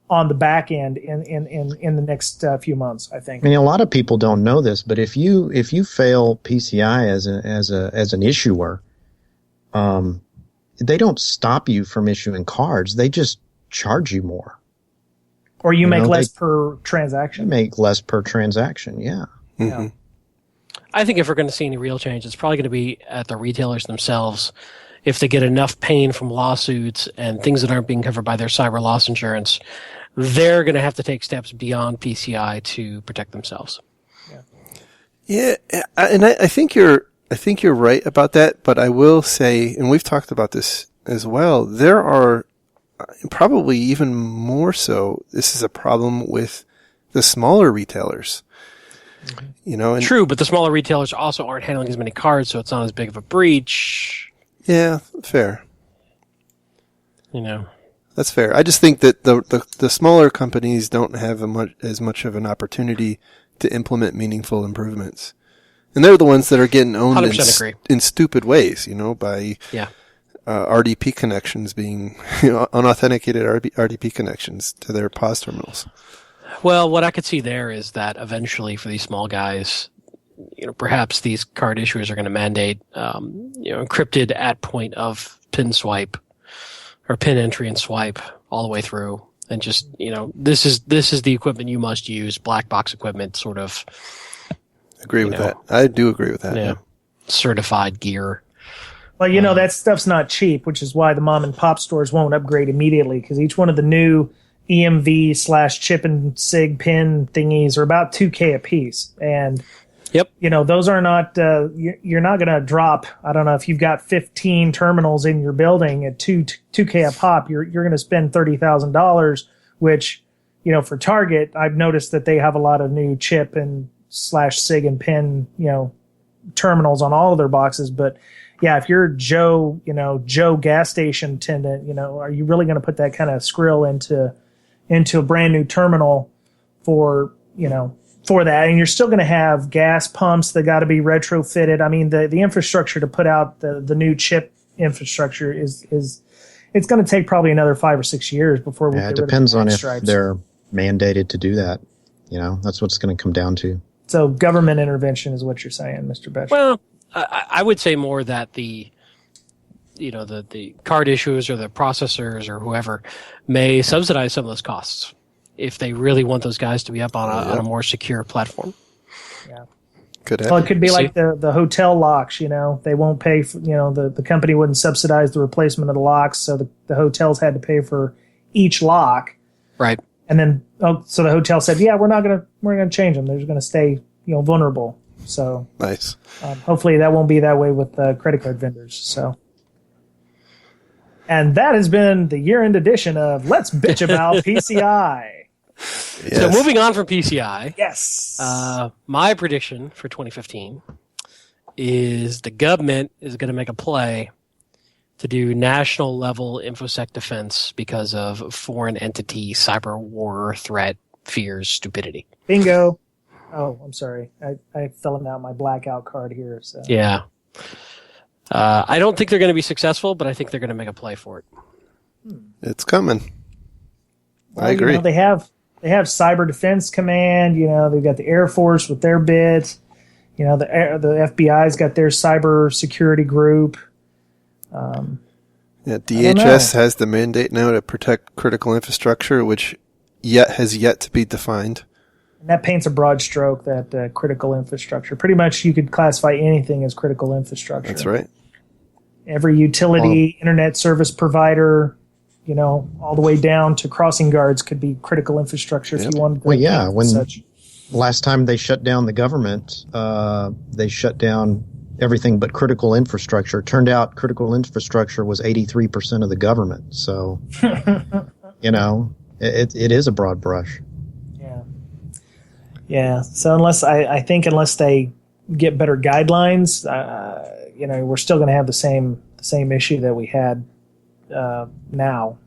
on the back end in the next few months, I think. I mean, a lot of people don't know this, but if you fail PCI as an issuer, they don't stop you from issuing cards. They just charge you more. Or you make less per transaction. Make less per transaction, yeah. Mm-hmm. Yeah. I think if we're going to see any real change, it's probably going to be at the retailers themselves. If they get enough pain from lawsuits and things that aren't being covered by their cyber loss insurance, they're going to have to take steps beyond PCI to protect themselves. Yeah, and I think you're right about that. But I will say, and we've talked about this as well, there are probably even more so. This is a problem with the smaller retailers. And True, but the smaller retailers also aren't handling as many cards, so it's not as big of a breach. Yeah, fair. That's fair. I just think that the smaller companies don't have as much of an opportunity to implement meaningful improvements, and they're the ones that are getting owned in stupid ways. By RDP connections being unauthenticated RDP connections to their POS terminals. Well, what I could see there is that eventually, for these small guys, perhaps these card issuers are going to mandate, encrypted at point of PIN swipe or PIN entry and swipe all the way through, and just this is the equipment you must use, black box equipment, sort of. Agree with that. I do agree with that. Yeah. Certified gear. Well, that stuff's not cheap, which is why the mom and pop stores won't upgrade immediately, because each one of the new EMV/chip and SIG pin thingies are about $2,000 a piece, and yep, those are not. You're not going to drop. I don't know if you've got 15 terminals in your building at $2,000 a pop. You're going to spend $30,000, which for Target, I've noticed that they have a lot of new chip and /SIG and pin terminals on all of their boxes, but. Yeah, if you're Joe gas station attendant, are you really going to put that kind of skrill into a brand new terminal for that? And you're still going to have gas pumps that got to be retrofitted. I mean, the infrastructure to put out the new chip infrastructure is it's going to take probably another 5 or 6 years before we get rid of the depends on if stripes. They're mandated to do that. That's what it's going to come down to. So government intervention is what you're saying, Mr. Betcher. Well, I would say more that the card issuers or the processors or whoever may subsidize some of those costs if they really want those guys to be up on a more secure platform. Yeah. Well, it could be like the hotel locks. They won't pay for, the company wouldn't subsidize the replacement of the locks, so the hotels had to pay for each lock. Right. And then so the hotel said, yeah, we're gonna change them. They're just gonna stay vulnerable. So nice. Hopefully that won't be that way with credit card vendors. So, and that has been the year-end edition of Let's Bitch About PCI. Yes. So moving on from PCI, Yes. My prediction for 2015 is the government is going to make a play to do national level InfoSec defense because of foreign entity cyber war threat fears stupidity. Bingo. Oh, I'm sorry. I fell out my blackout card here. So Yeah. I don't think they're going to be successful, but I think they're going to make a play for it. It's coming. Well, I agree. They have Cyber Defense Command. They've got the Air Force with their bit. The FBI's got their cyber security group. DHS has the mandate now to protect critical infrastructure, which has yet to be defined. And that paints a broad stroke, that critical infrastructure. Pretty much you could classify anything as critical infrastructure. That's right. Every utility, internet service provider, all the way down to crossing guards could be critical infrastructure if you wanted to. When last time they shut down the government, they shut down everything but critical infrastructure. It turned out critical infrastructure was 83% of the government. So, it is a broad brush. Yeah. So unless they get better guidelines, we're still going to have the same issue that we had now.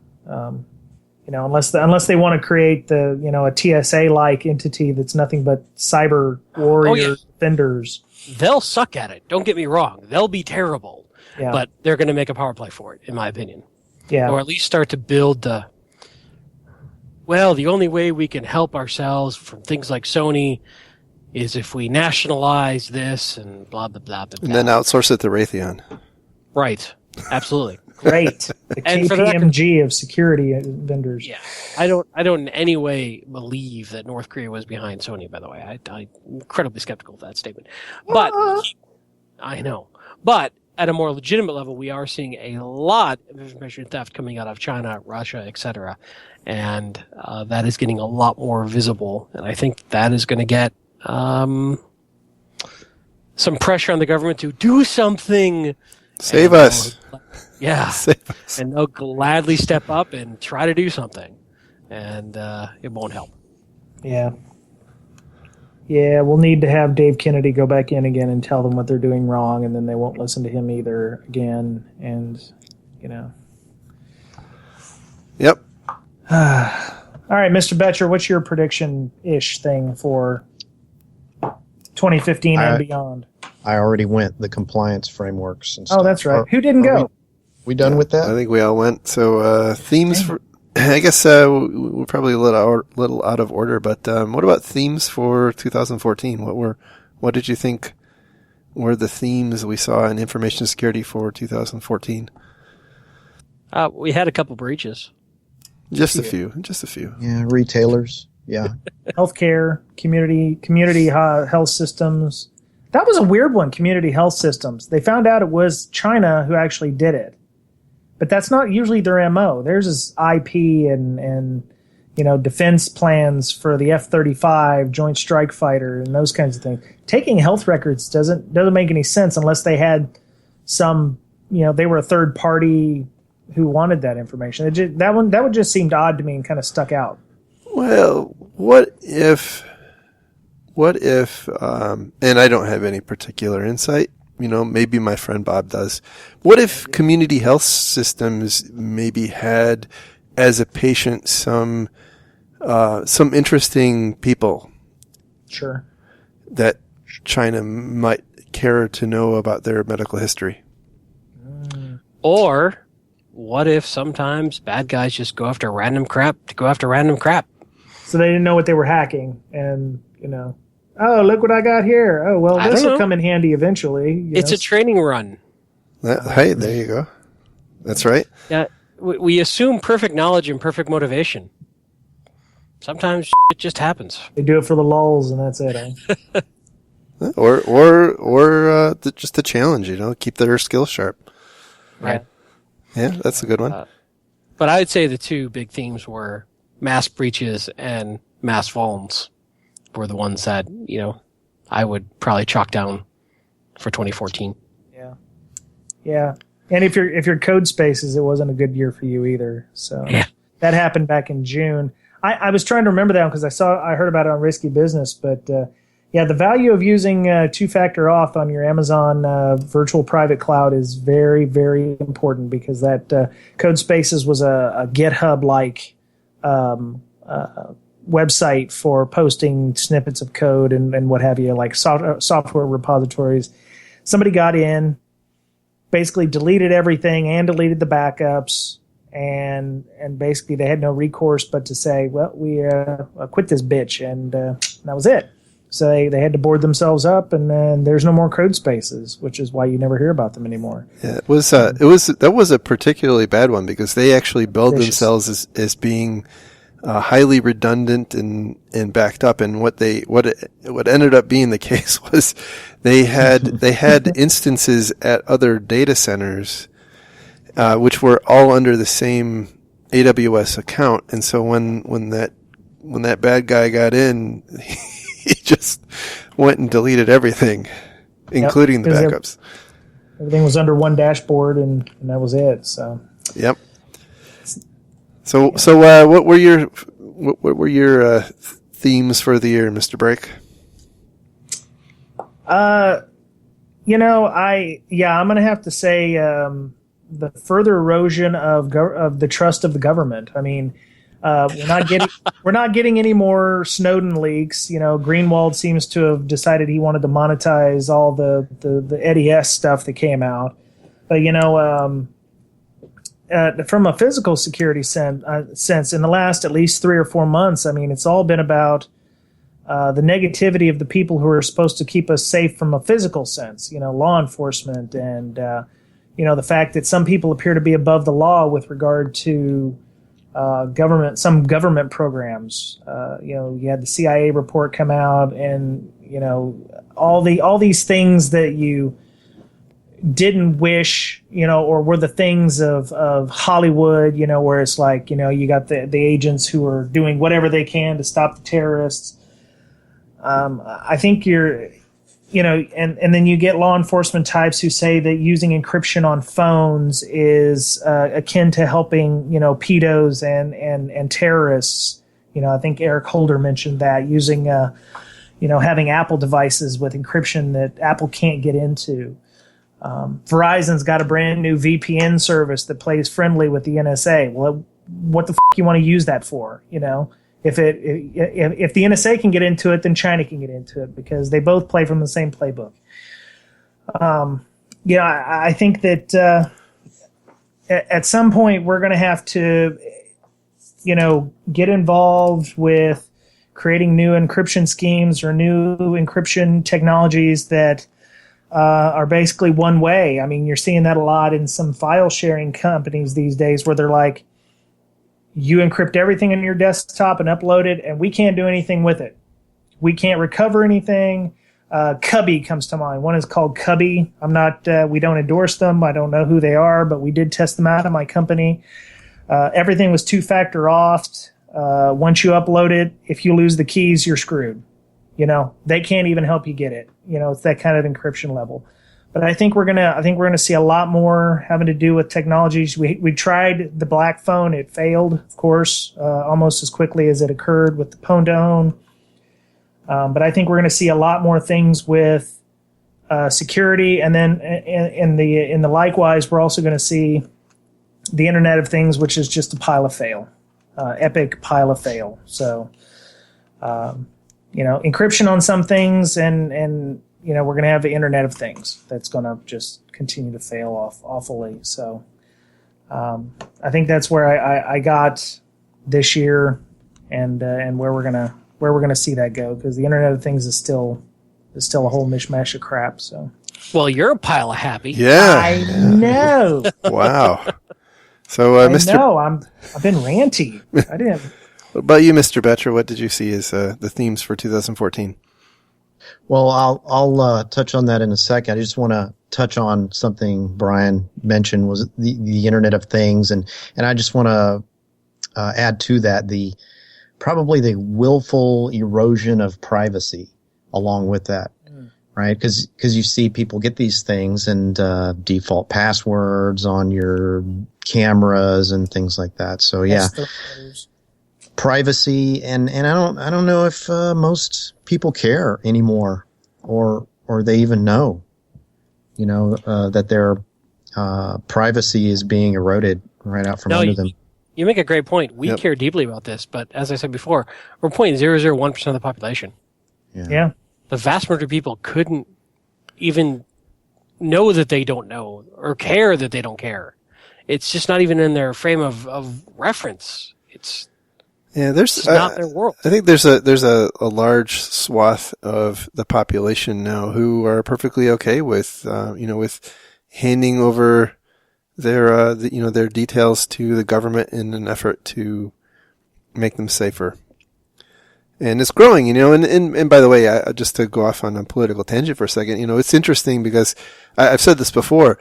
Unless they want to create a TSA like entity that's nothing but cyber warrior defenders. They'll suck at it. Don't get me wrong. They'll be terrible, yeah. But they're going to make a power play for it, in my opinion. Yeah. Or at least start to build the only way we can help ourselves from things like Sony is if we nationalize this and blah, blah, blah, blah, blah. And then outsource it to Raytheon. Right. Absolutely. Great. The KPMG of security vendors. Yeah. I don't in any way believe that North Korea was behind Sony, by the way. I'm incredibly skeptical of that statement. But I know. But at a more legitimate level, we are seeing a lot of information theft coming out of China, Russia, etc. And that is getting a lot more visible. And I think that is going to get some pressure on the government to do something. Save us. Yeah. Save us. And they'll gladly step up and try to do something. And it won't help. Yeah. Yeah, we'll need to have Dave Kennedy go back in again and tell them what they're doing wrong, and then they won't listen to him either again. And, Yep. All right, Mr. Betcher, what's your prediction-ish thing for 2015 and beyond? I already went the compliance frameworks and stuff. Oh, that's right. Who didn't go? We done with that? I think we all went. So themes for... I guess we're probably a little out of order, but what about themes for 2014? What did you think were the themes we saw in information security for 2014? We had a couple breaches. Just a few. Yeah, retailers. Yeah. Healthcare, community health systems. That was a weird one, community health systems. They found out it was China who actually did it. But that's not usually their MO. Theirs is IP and defense plans for the F-35, Joint Strike Fighter, and those kinds of things. Taking health records doesn't make any sense unless they had some, they were a third party who wanted that information. That would just seemed odd to me and kind of stuck out. Well, what if, and I don't have any particular insight, maybe my friend Bob does. What if community health systems maybe had, as a patient, some interesting people? Sure. That China might care to know about their medical history. Or what if sometimes bad guys just go after random crap to go after random crap? So they didn't know what they were hacking, and oh, look what I got here. Oh, well, this will come in handy eventually. It's a training run. Hey, there you go. That's right. Yeah, we assume perfect knowledge and perfect motivation. Sometimes it just happens. They do it for the lulz, and that's it. Or just a challenge, keep their skills sharp. Right. Yeah, that's a good one. But I would say the two big themes were mass breaches and mass vulns were the ones that, I would probably chalk down for 2014. Yeah. And if your code spaces, it wasn't a good year for you either. So that happened back in June. I was trying to remember that because I heard about it on Risky Business, but Yeah, the value of using two-factor auth on your Amazon virtual private cloud is very, very important, because that CodeSpaces was a GitHub-like website for posting snippets of code and what have you, like software repositories. Somebody got in, basically deleted everything and deleted the backups, and basically they had no recourse but to say, well, we quit this bitch, and that was it. So they had to board themselves up, and then there's no more CodeSpaces, which is why you never hear about them anymore. Yeah, that was a particularly bad one, because they actually billed themselves as being highly redundant and backed up. And what ended up being the case was they had instances at other data centers, which were all under the same AWS account. And so when that bad guy got in, he just went and deleted everything, including the backups. Everything was under one dashboard, and that was it. So. Yep. So what were your themes for the year, Mr. Brake? I'm going to have to say the further erosion of the trust of the government. I mean, we're not getting any more Snowden leaks. You know, Greenwald seems to have decided he wanted to monetize all the NES stuff that came out. But from a physical security sense, in the last at least 3 or 4 months, I mean, it's all been about the negativity of the people who are supposed to keep us safe from a physical sense. You know, law enforcement, and the fact that some people appear to be above the law with regard to some government programs. You had the CIA report come out, and all these things that you didn't wish, or were the things of Hollywood, where it's like, you got the agents who are doing whatever they can to stop the terrorists. I think and then you get law enforcement types who say that using encryption on phones is akin to helping, pedos and terrorists. I think Eric Holder mentioned that, using, having Apple devices with encryption that Apple can't get into. Verizon's got a brand new VPN service that plays friendly with the NSA. Well, what the f*** you want to use that for? If the NSA can get into it, then China can get into it, because they both play from the same playbook. I think that at some point we're going to have to, get involved with creating new encryption schemes or new encryption technologies that are basically one way. I mean, you're seeing that a lot in some file sharing companies these days, where they're like, you encrypt everything on your desktop and upload it, and we can't do anything with it. We can't recover anything. Cubby comes to mind. One is called Cubby. We don't endorse them. I don't know who they are, but we did test them out at my company. Everything was two-factor auth. Once you upload it, if you lose the keys, you're screwed. They can't even help you get it. It's that kind of encryption level. But I think we're gonna see a lot more having to do with technologies. We tried the Black Phone. It failed, of course, almost as quickly as it occurred with the Pondone. But I think we're going to see a lot more things with security, and then in the likewise, we're also going to see the Internet of Things, which is just a pile of fail, epic pile of fail. So, encryption on some things, and we're going to have the Internet of Things that's going to just continue to fail awfully. So, I think that's where I got this year, and where we're gonna see that go, because the Internet of Things is still a whole mishmash of crap. So, well, you're a pile of happy. Yeah, I know. Wow. So, Mr. I've been ranty. I didn't. What about you, Mr. Betcher? What did you see as the themes for 2014? Well, I'll touch on that in a second. I just want to touch on something Brian mentioned, was the Internet of Things, and I just want to add to that probably the willful erosion of privacy along with that, right? Because you see people get these things and default passwords on your cameras and things like that. So yeah. privacy, and I don't know if most people care anymore, or they even know, that their privacy is being eroded right out from under them. You make a great point. We care deeply about this, but as I said before, we're 0.001% of the population. Yeah. The vast majority of people couldn't even know that they don't know or care that they don't care. It's just not even in their frame of reference. It's not their world. I think there's a large swath of the population now who are perfectly okay with with handing over their details to the government in an effort to make them safer. And it's growing, and by the way, just to go off on a political tangent for a second, it's interesting because I've said this before.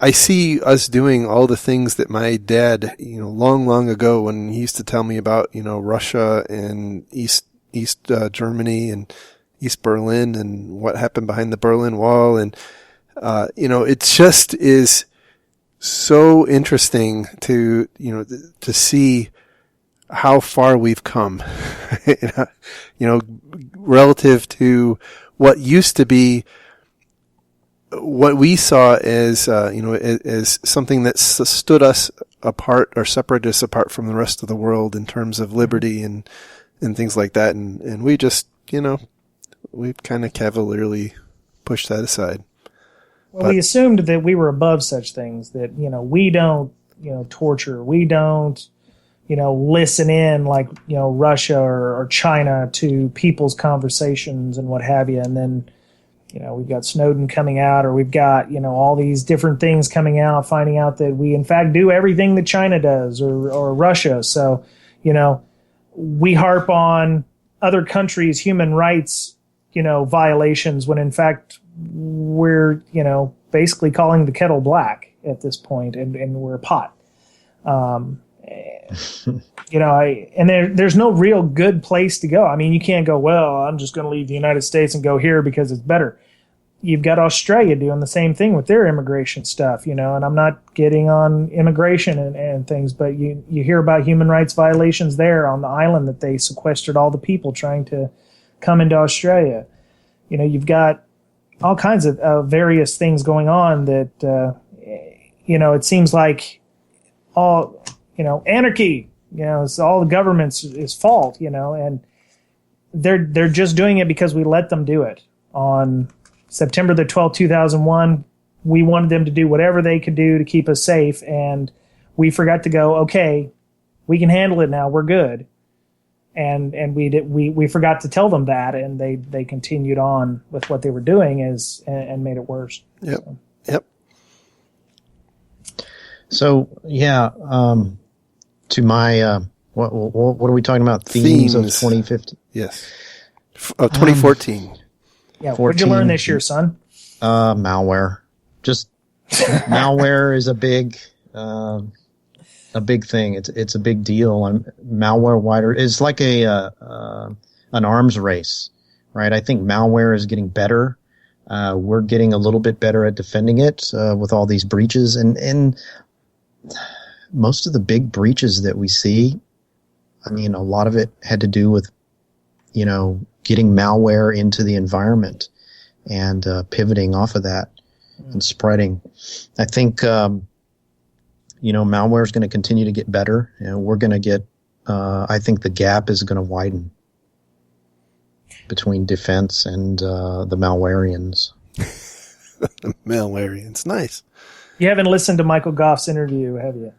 I see us doing all the things that my dad, long ago when he used to tell me about, Russia and East Germany and East Berlin and what happened behind the Berlin Wall. And, it just is so interesting to see how far we've come, relative to what used to be what we saw as, as something that stood us apart or separated us apart from the rest of the world in terms of liberty and things like that. And we just, we've kind of cavalierly pushed that aside. Well, we assumed that we were above such things, that, we don't, torture. We don't, listen in like, Russia or China to people's conversations and what have you. And then, we've got Snowden coming out, or we've got, all these different things coming out, finding out that we in fact do everything that China does or Russia. So, we harp on other countries' human rights, violations when in fact we're, basically calling the kettle black at this point, and we're a pot. There's no real good place to go. I mean, you can't go, well, I'm just going to leave the United States and go here because it's better. You've got Australia doing the same thing with their immigration stuff, and I'm not getting on immigration and things, but you hear about human rights violations there on the island that they sequestered all the people trying to come into Australia. You've got all kinds of various things going on that, it seems like all, anarchy, it's all the government's fault, and they're just doing it because we let them do it. On September the 12th, 2001, we wanted them to do whatever they could do to keep us safe, and we forgot to go, okay, we can handle it now, we're good. And we forgot to tell them that, and they continued on with what they were doing and made it worse. Yep. So. Yep. So yeah, to my what are we talking about? Themes of 2015. Yes. 2014. Yeah. What'd you learn this year, son? Malware. Just malware is a big thing. It's a big deal. Malware wider is like an arms race, right? I think malware is getting better. We're getting a little bit better at defending it with all these breaches, and most of the big breaches that we see, I mean, a lot of it had to do with, getting malware into the environment and pivoting off of that and spreading. I think. Malware is going to continue to get better, and we're going to get, I think the gap is going to widen between defense and the malwarians. The malwarians. Nice. You haven't listened to Michael Goff's interview, have you?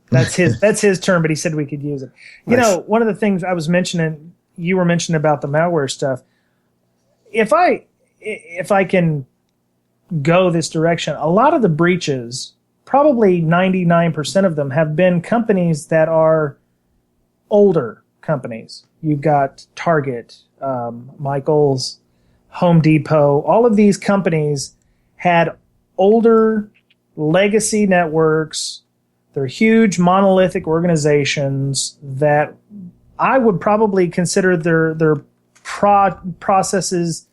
That's his term, but he said we could use it. Nice. One of the things I was mentioning, you were mentioning about the malware stuff. If I can go this direction, a lot of the breaches, probably 99% of them, have been companies that are older companies. You've got Target, Michaels, Home Depot. All of these companies had older legacy networks. They're huge monolithic organizations that I would probably consider their processes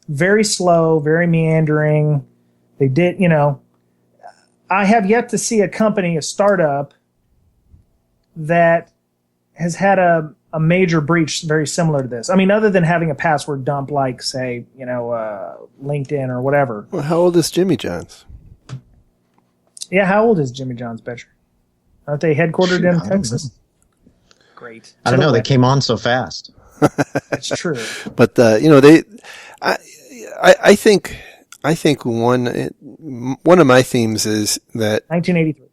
very slow, very meandering. They did, I have yet to see a company, a startup, that has had a major breach very similar to this? I mean, other than having a password dump like, say, LinkedIn or whatever. Well, how old is Jimmy John's? Yeah, how old is Jimmy John's, Betcher? Aren't they headquartered in Texas? Great. I don't know. They came on so fast. That's true. But I think one of my themes is that 1983.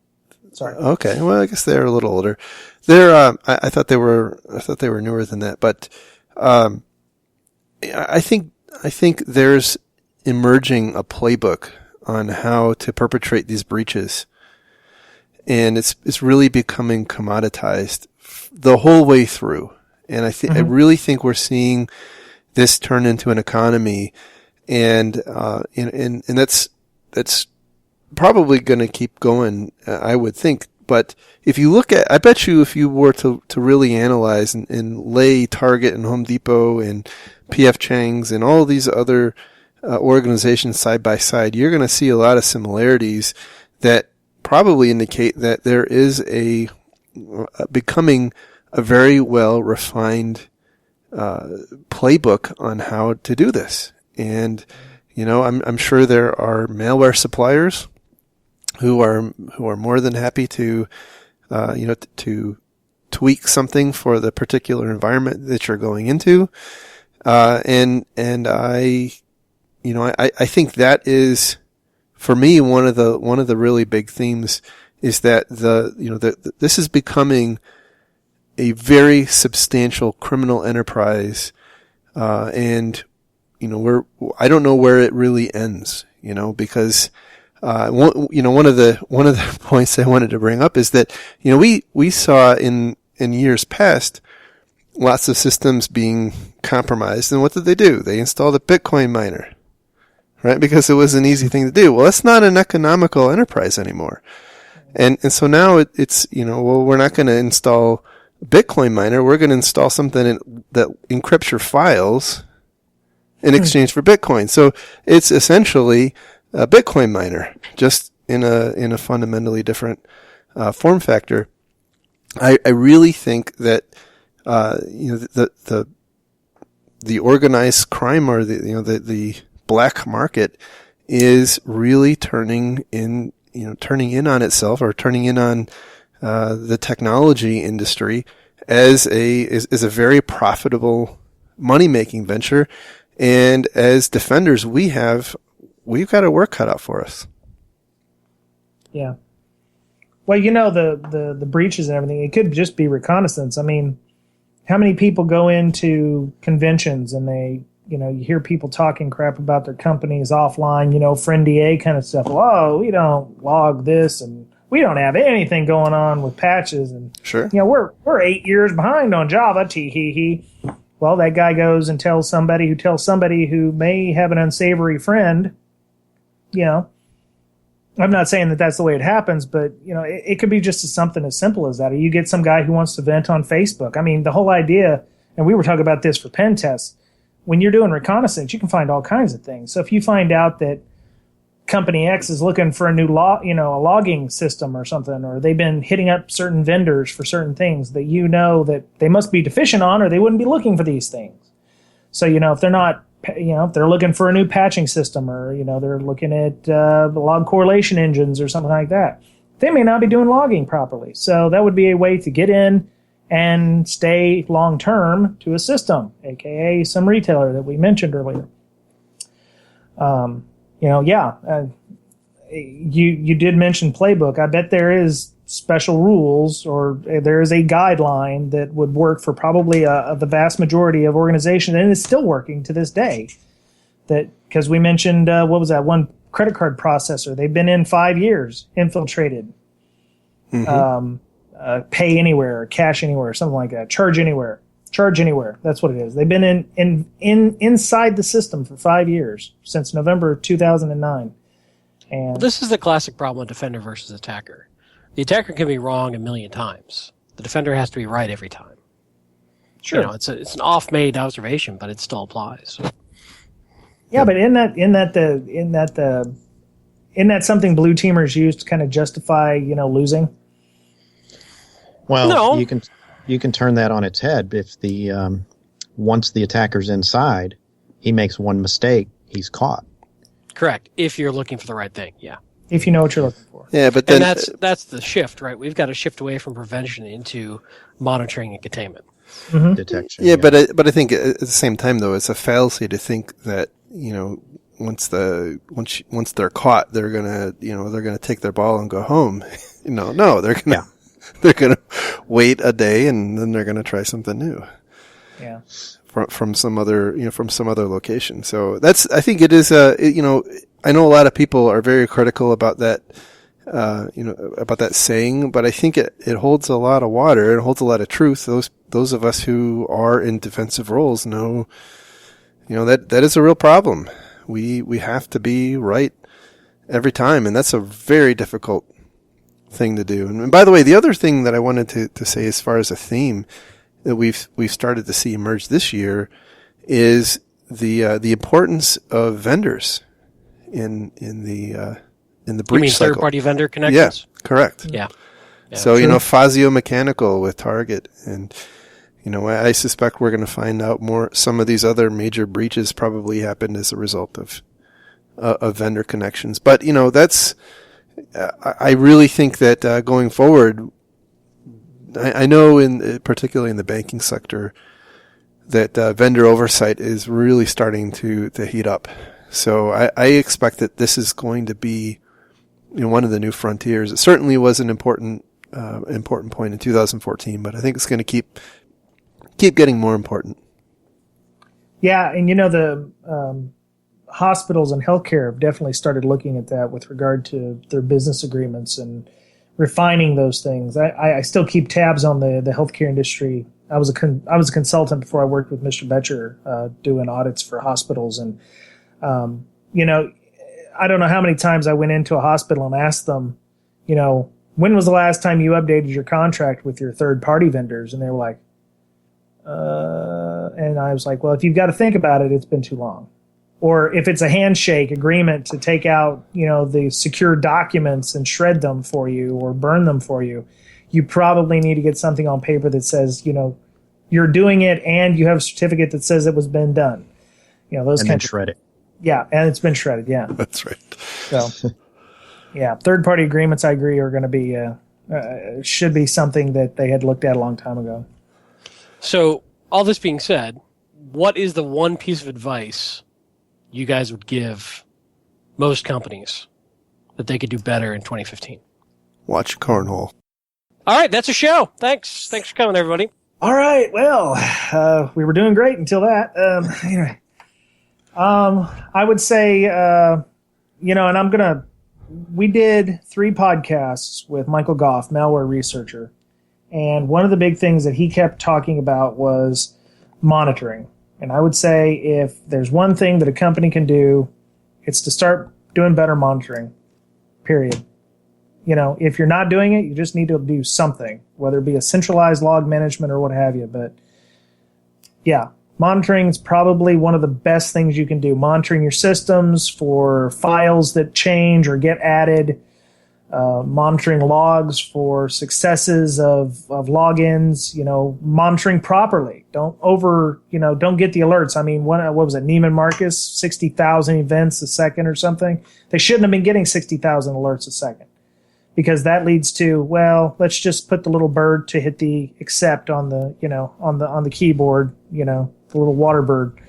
Sorry. Okay. Well, I guess they're a little older. They're I thought they were newer than that, but I think there's emerging a playbook on how to perpetrate these breaches, and it's really becoming commoditized the whole way through. And I really think we're seeing this turn into an economy, and that's probably going to keep going, I would think. But if you look at, I bet you if you were to really analyze and lay Target and Home Depot and P.F. Chang's and all these other organizations side by side, you're going to see a lot of similarities that probably indicate that there is becoming a very well refined playbook on how to do this. And I'm sure there are malware suppliers who are more than happy to to tweak something for the particular environment that you're going into. And I think that is, for me, one of the really big themes is that this is becoming a very substantial criminal enterprise, and I don't know where it really ends, because one of the points I wanted to bring up is that we saw in years past lots of systems being compromised, and what did they do? They installed a Bitcoin miner, right? Because it was an easy thing to do. Well, it's not an economical enterprise anymore, and so now it's we're not going to install a Bitcoin miner. We're going to install something that encrypts your files in exchange for Bitcoin. So it's essentially a Bitcoin miner, just in a fundamentally different form factor. I really think that the organized crime or the black market is really turning in on itself, or turning in on the technology industry as a very profitable money-making venture. And as defenders, we've got a work cut out for us. Yeah. Well, the breaches and everything, it could just be reconnaissance. I mean, how many people go into conventions and they, you hear people talking crap about their companies offline, friend DA kind of stuff. Oh, we don't log this, and we don't have anything going on with patches, and sure, we're 8 years behind on Java. Tee hee hee. Well, that guy goes and tells somebody who may have an unsavory friend. I'm not saying that that's the way it happens, but it could be just something as simple as that. Or you get some guy who wants to vent on Facebook. I mean, the whole idea, and we were talking about this for pen tests. When you're doing reconnaissance, you can find all kinds of things. So if you find out that company X is looking for a new a logging system or something, or they've been hitting up certain vendors for certain things that that they must be deficient on, or they wouldn't be looking for these things. So if they're not, if they're looking for a new patching system, or they're looking at log correlation engines or something like that, they may not be doing logging properly. So that would be a way to get in and stay long term to a system, aka some retailer that we mentioned earlier. You did mention playbook. I bet there is special rules, or there is a guideline that would work for probably the vast majority of organizations, and it's still working to this day. That, because we mentioned what was that one credit card processor? They've been in 5 years, infiltrated. Mm-hmm. Pay anywhere, cash anywhere, something like that. Charge anywhere. That's what it is. They've been inside the system for 5 years, since November 2009. And this is the classic problem with defender versus attacker. The attacker can be wrong a million times. The defender has to be right every time. Sure, it's an off-made observation, but it still applies. Yeah, but isn't that something blue teamers use to kind of justify losing? Well, no. you can. you can turn that on its head. If once the attacker's inside, he makes one mistake, he's caught. Correct. If you're looking for the right thing, yeah. If you know what you're looking for. Yeah, but then and that's the shift, right? We've got to shift away from prevention into monitoring and containment. Mm-hmm. Detection. Yeah, but I think at the same time though, it's a fallacy to think that, once they're caught, they're gonna take their ball and go home. No, they're gonna wait a day and then they're gonna try something new. Yeah. From some other location. So I think it is I know a lot of people are very critical about that, about that saying, but I think it holds a lot of water. It holds a lot of truth. Those of us who are in defensive roles know, that is a real problem. We have to be right every time, and that's a very difficult thing to do. And by the way, the other thing that I wanted to say as far as a theme that we've started to see emerge this year is the importance of vendors in the breach You mean cycle. third-party vendor connections? Yeah, correct. Yeah. So, Fazio Mechanical with Target, and, I suspect we're going to find out more. Some of these other major breaches probably happened as a result of vendor connections. But, that's, I really think that going forward, I know particularly in the banking sector, that vendor oversight is really starting to heat up. So I expect that this is going to be one of the new frontiers. It certainly was an important point in 2014, but I think it's going to keep getting more important. Yeah, and the hospitals and healthcare have definitely started looking at that with regard to their business agreements and refining those things. I still keep tabs on the healthcare industry. I was a consultant before I worked with Mr. Betcher doing audits for hospitals, and I don't know how many times I went into a hospital and asked them, when was the last time you updated your contract with your third-party vendors? And they were like, and I was like, well, if you've got to think about it, it's been too long. Or if it's a handshake agreement to take out, the secure documents and shred them for you or burn them for you, you probably need to get something on paper that says, you're doing it and you have a certificate that says it was been done. Those and then shred it. Yeah, and it's been shredded. Yeah, that's right. So, yeah, third-party agreements, I agree, are going to be should be something that they had looked at a long time ago. So, all this being said, what is the one piece of advice you guys would give most companies that they could do better in 2015? Watch Cornhole. All right, that's a show. Thanks for coming, everybody. All right, well, we were doing great until that. Anyway. I would say, and we did 3 podcasts with Michael Goff, malware researcher. And one of the big things that he kept talking about was monitoring. And I would say if there's one thing that a company can do, it's to start doing better monitoring, period. If you're not doing it, you just need to do something, whether it be a centralized log management or what have you. But yeah. Monitoring is probably one of the best things you can do. Monitoring your systems for files that change or get added. Monitoring logs for successes of logins. Monitoring properly. Don't get the alerts. I mean, what was it? Neiman Marcus, 60,000 events a second or something. They shouldn't have been getting 60,000 alerts a second, because that leads to, well, let's just put the little bird to hit the accept on the on the keyboard. The little water bird.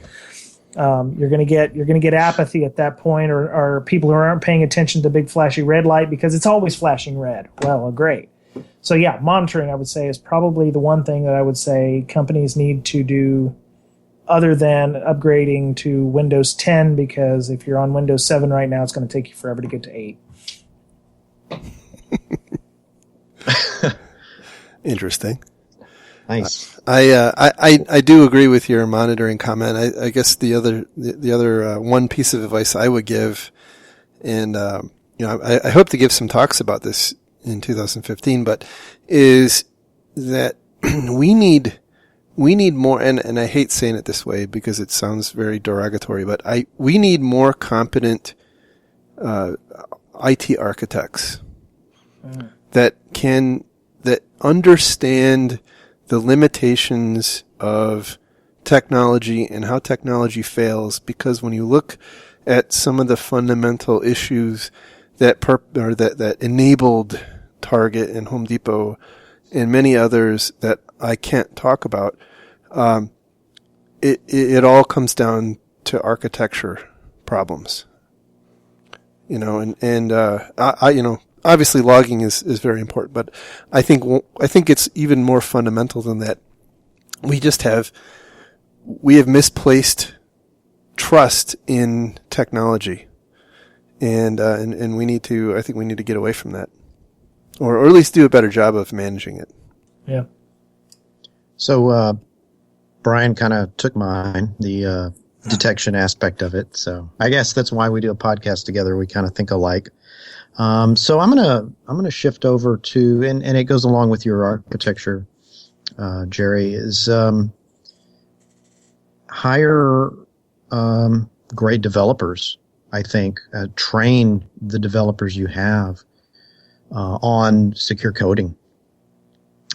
You're gonna get apathy at that point, or people who aren't paying attention to big flashy red light because it's always flashing red. Well, great. So yeah, monitoring, I would say, is probably the one thing that I would say companies need to do, other than upgrading to Windows 10, because if you're on Windows 7 right now, it's going to take you forever to get to 8. Interesting. Nice. I do agree with your monitoring comment. I guess the other one piece of advice I would give, and I hope to give some talks about this in 2015, but is that we need more, and I hate saying it this way because it sounds very derogatory, but we need more competent IT architects that understand the limitations of technology and how technology fails, because when you look at some of the fundamental issues that enabled Target and Home Depot and many others that I can't talk about, it all comes down to architecture problems. Obviously logging is very important, but I think it's even more fundamental than that. We have misplaced trust in technology, and we need to get away from that, or at least do a better job of managing it. Yeah. So Brian kind of took mine, the detection aspect of it. So I guess that's why we do a podcast together. We kind of think alike. So I'm gonna shift over to, and it goes along with your architecture, Jerry, is hire great developers. I think train the developers you have on secure coding.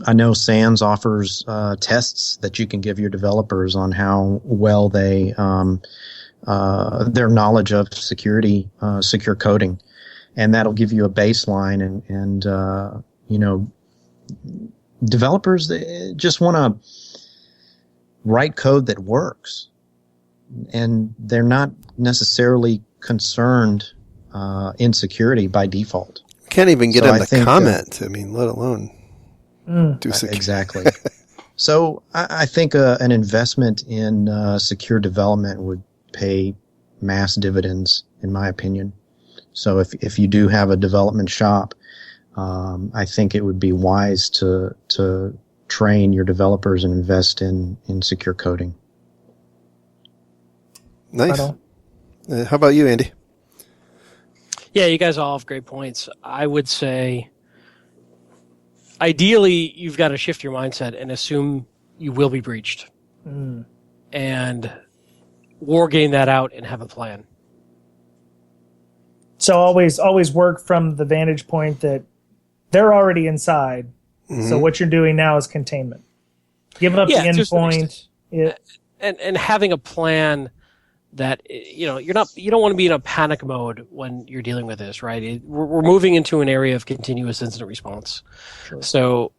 I know SANS offers tests that you can give your developers on how well they their knowledge of security, secure coding. And that'll give you a baseline, and developers, they just want to write code that works, and they're not necessarily concerned in security by default. Can't even get them to comment. Let alone do security. Exactly. So I think an investment in secure development would pay mass dividends, in my opinion. So if you do have a development shop, I think it would be wise to train your developers and invest in secure coding. Nice. How about you, Andy? Yeah, you guys all have great points. I would say, ideally, you've got to shift your mindset and assume you will be breached, and war game that out and have a plan. So always work from the vantage point that they're already inside. Mm-hmm. So what you're doing now is containment. Giving up the endpoint. And having a plan that, you don't want to be in a panic mode when you're dealing with this, right? We're moving into an area of continuous incident response. Sure. So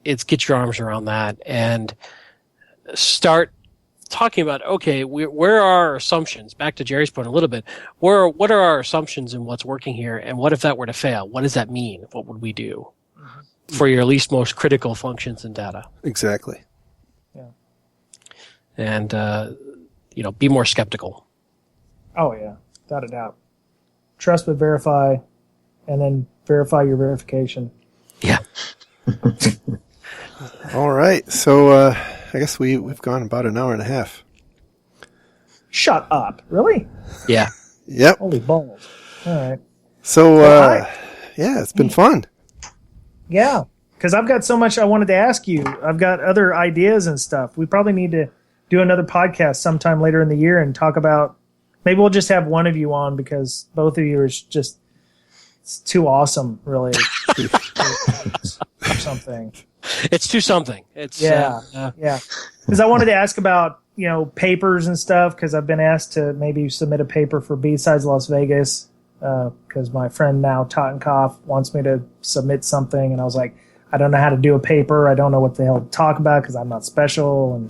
it's get your arms around that and start talking about, okay, where are our assumptions? Back to Jerry's point a little bit. What are our assumptions in what's working here? And what if that were to fail? What does that mean? What would we do for your least most critical functions and data? Exactly. Yeah. And, be more skeptical. Oh, yeah. Without a doubt. Trust but verify, and then verify your verification. Yeah. All right. So, I guess we've gone about an hour and a half. Shut up. Really? Yeah. Yep. Holy balls. All right. So, it's been fun. Yeah. Because I've got so much I wanted to ask you. I've got other ideas and stuff. We probably need to do another podcast sometime later in the year and talk about, maybe we'll just have one of you on because both of you are just, it's too awesome, really. Or something. It's too something. It's yeah. Because I wanted to ask about papers and stuff, because I've been asked to maybe submit a paper for B-Sides Las Vegas, because my friend now Tottenkopf wants me to submit something, and I was like, I don't know how to do a paper. I don't know what the hell to talk about because I'm not special, and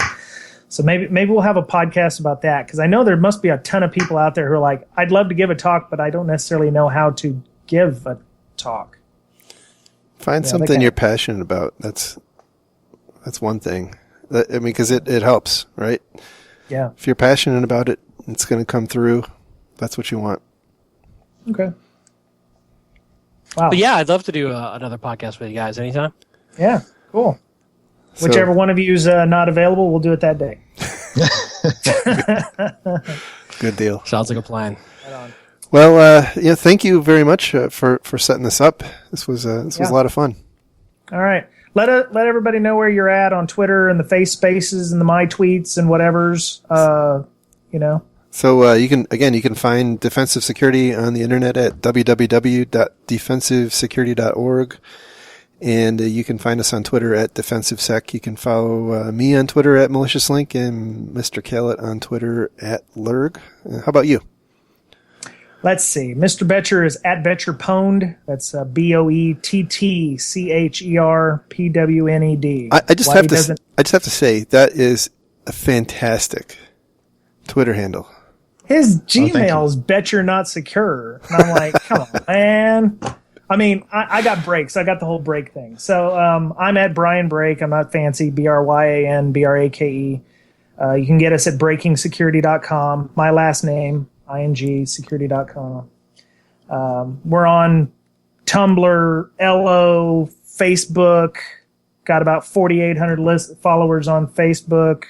so maybe we'll have a podcast about that, because I know there must be a ton of people out there who are like, I'd love to give a talk, but I don't necessarily know how to give a talk. Find something you're passionate about. That's one thing. Because it helps, right? Yeah. If you're passionate about it, it's going to come through. That's what you want. Okay. Wow. But yeah, I'd love to do another podcast with you guys anytime. Yeah, cool. Whichever one of you is not available, we'll do it that day. Good deal. Sounds like a plan. Right on. Well, thank you very much for setting this up. This was a lot of fun. All right. Let everybody know where you're at on Twitter and the Face Spaces and the My Tweets and whatever's, So you can find Defensive Security on the internet at www.defensivesecurity.org. And you can find us on Twitter at DefensiveSec. You can follow me on Twitter at MaliciousLink and Mr. Kallett on Twitter at Lurg. How about you? Let's see. Mr. Betcher is at BetcherPwned. That's BoettCherPwned. I just have to say that is a fantastic Twitter handle. His Gmail is Betcher Not Secure. And I'm like, come on, man. I mean, I got breaks. I got the whole break thing. So I'm at Brian Brake. I'm not fancy. BRYAN BRAKE. You can get us at breakingsecurity.com. My last name, ING, security.com. We're on Tumblr, LO, Facebook. Got about 4,800 followers on Facebook.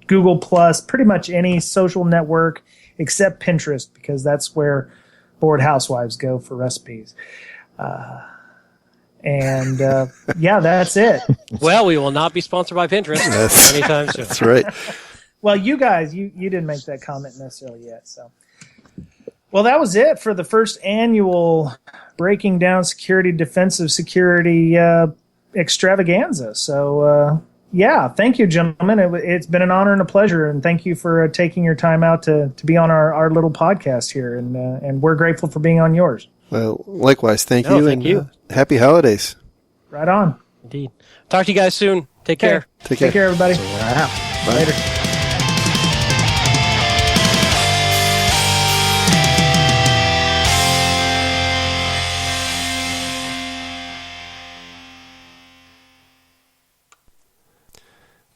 Google Plus, pretty much any social network except Pinterest, because that's where bored housewives go for recipes. Yeah, that's it. Well, we will not be sponsored by Pinterest anytime soon. That's right. Well, you guys, you didn't make that comment necessarily yet. So, well, that was it for the first annual Breaking Down Security, Defensive Security extravaganza. So, yeah, thank you, gentlemen. It's been an honor and a pleasure, and thank you for taking your time out to be on our little podcast here, and we're grateful for being on yours. Well, likewise, thank you. Happy holidays. Right on. Indeed. Talk to you guys soon. Take care. Take care, everybody. Bye. Later.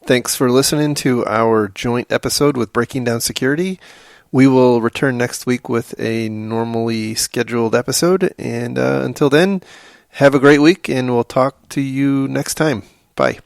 Thanks for listening to our joint episode with Breaking Down Security. We will return next week with a normally scheduled episode. And until then, have a great week, and we'll talk to you next time. Bye.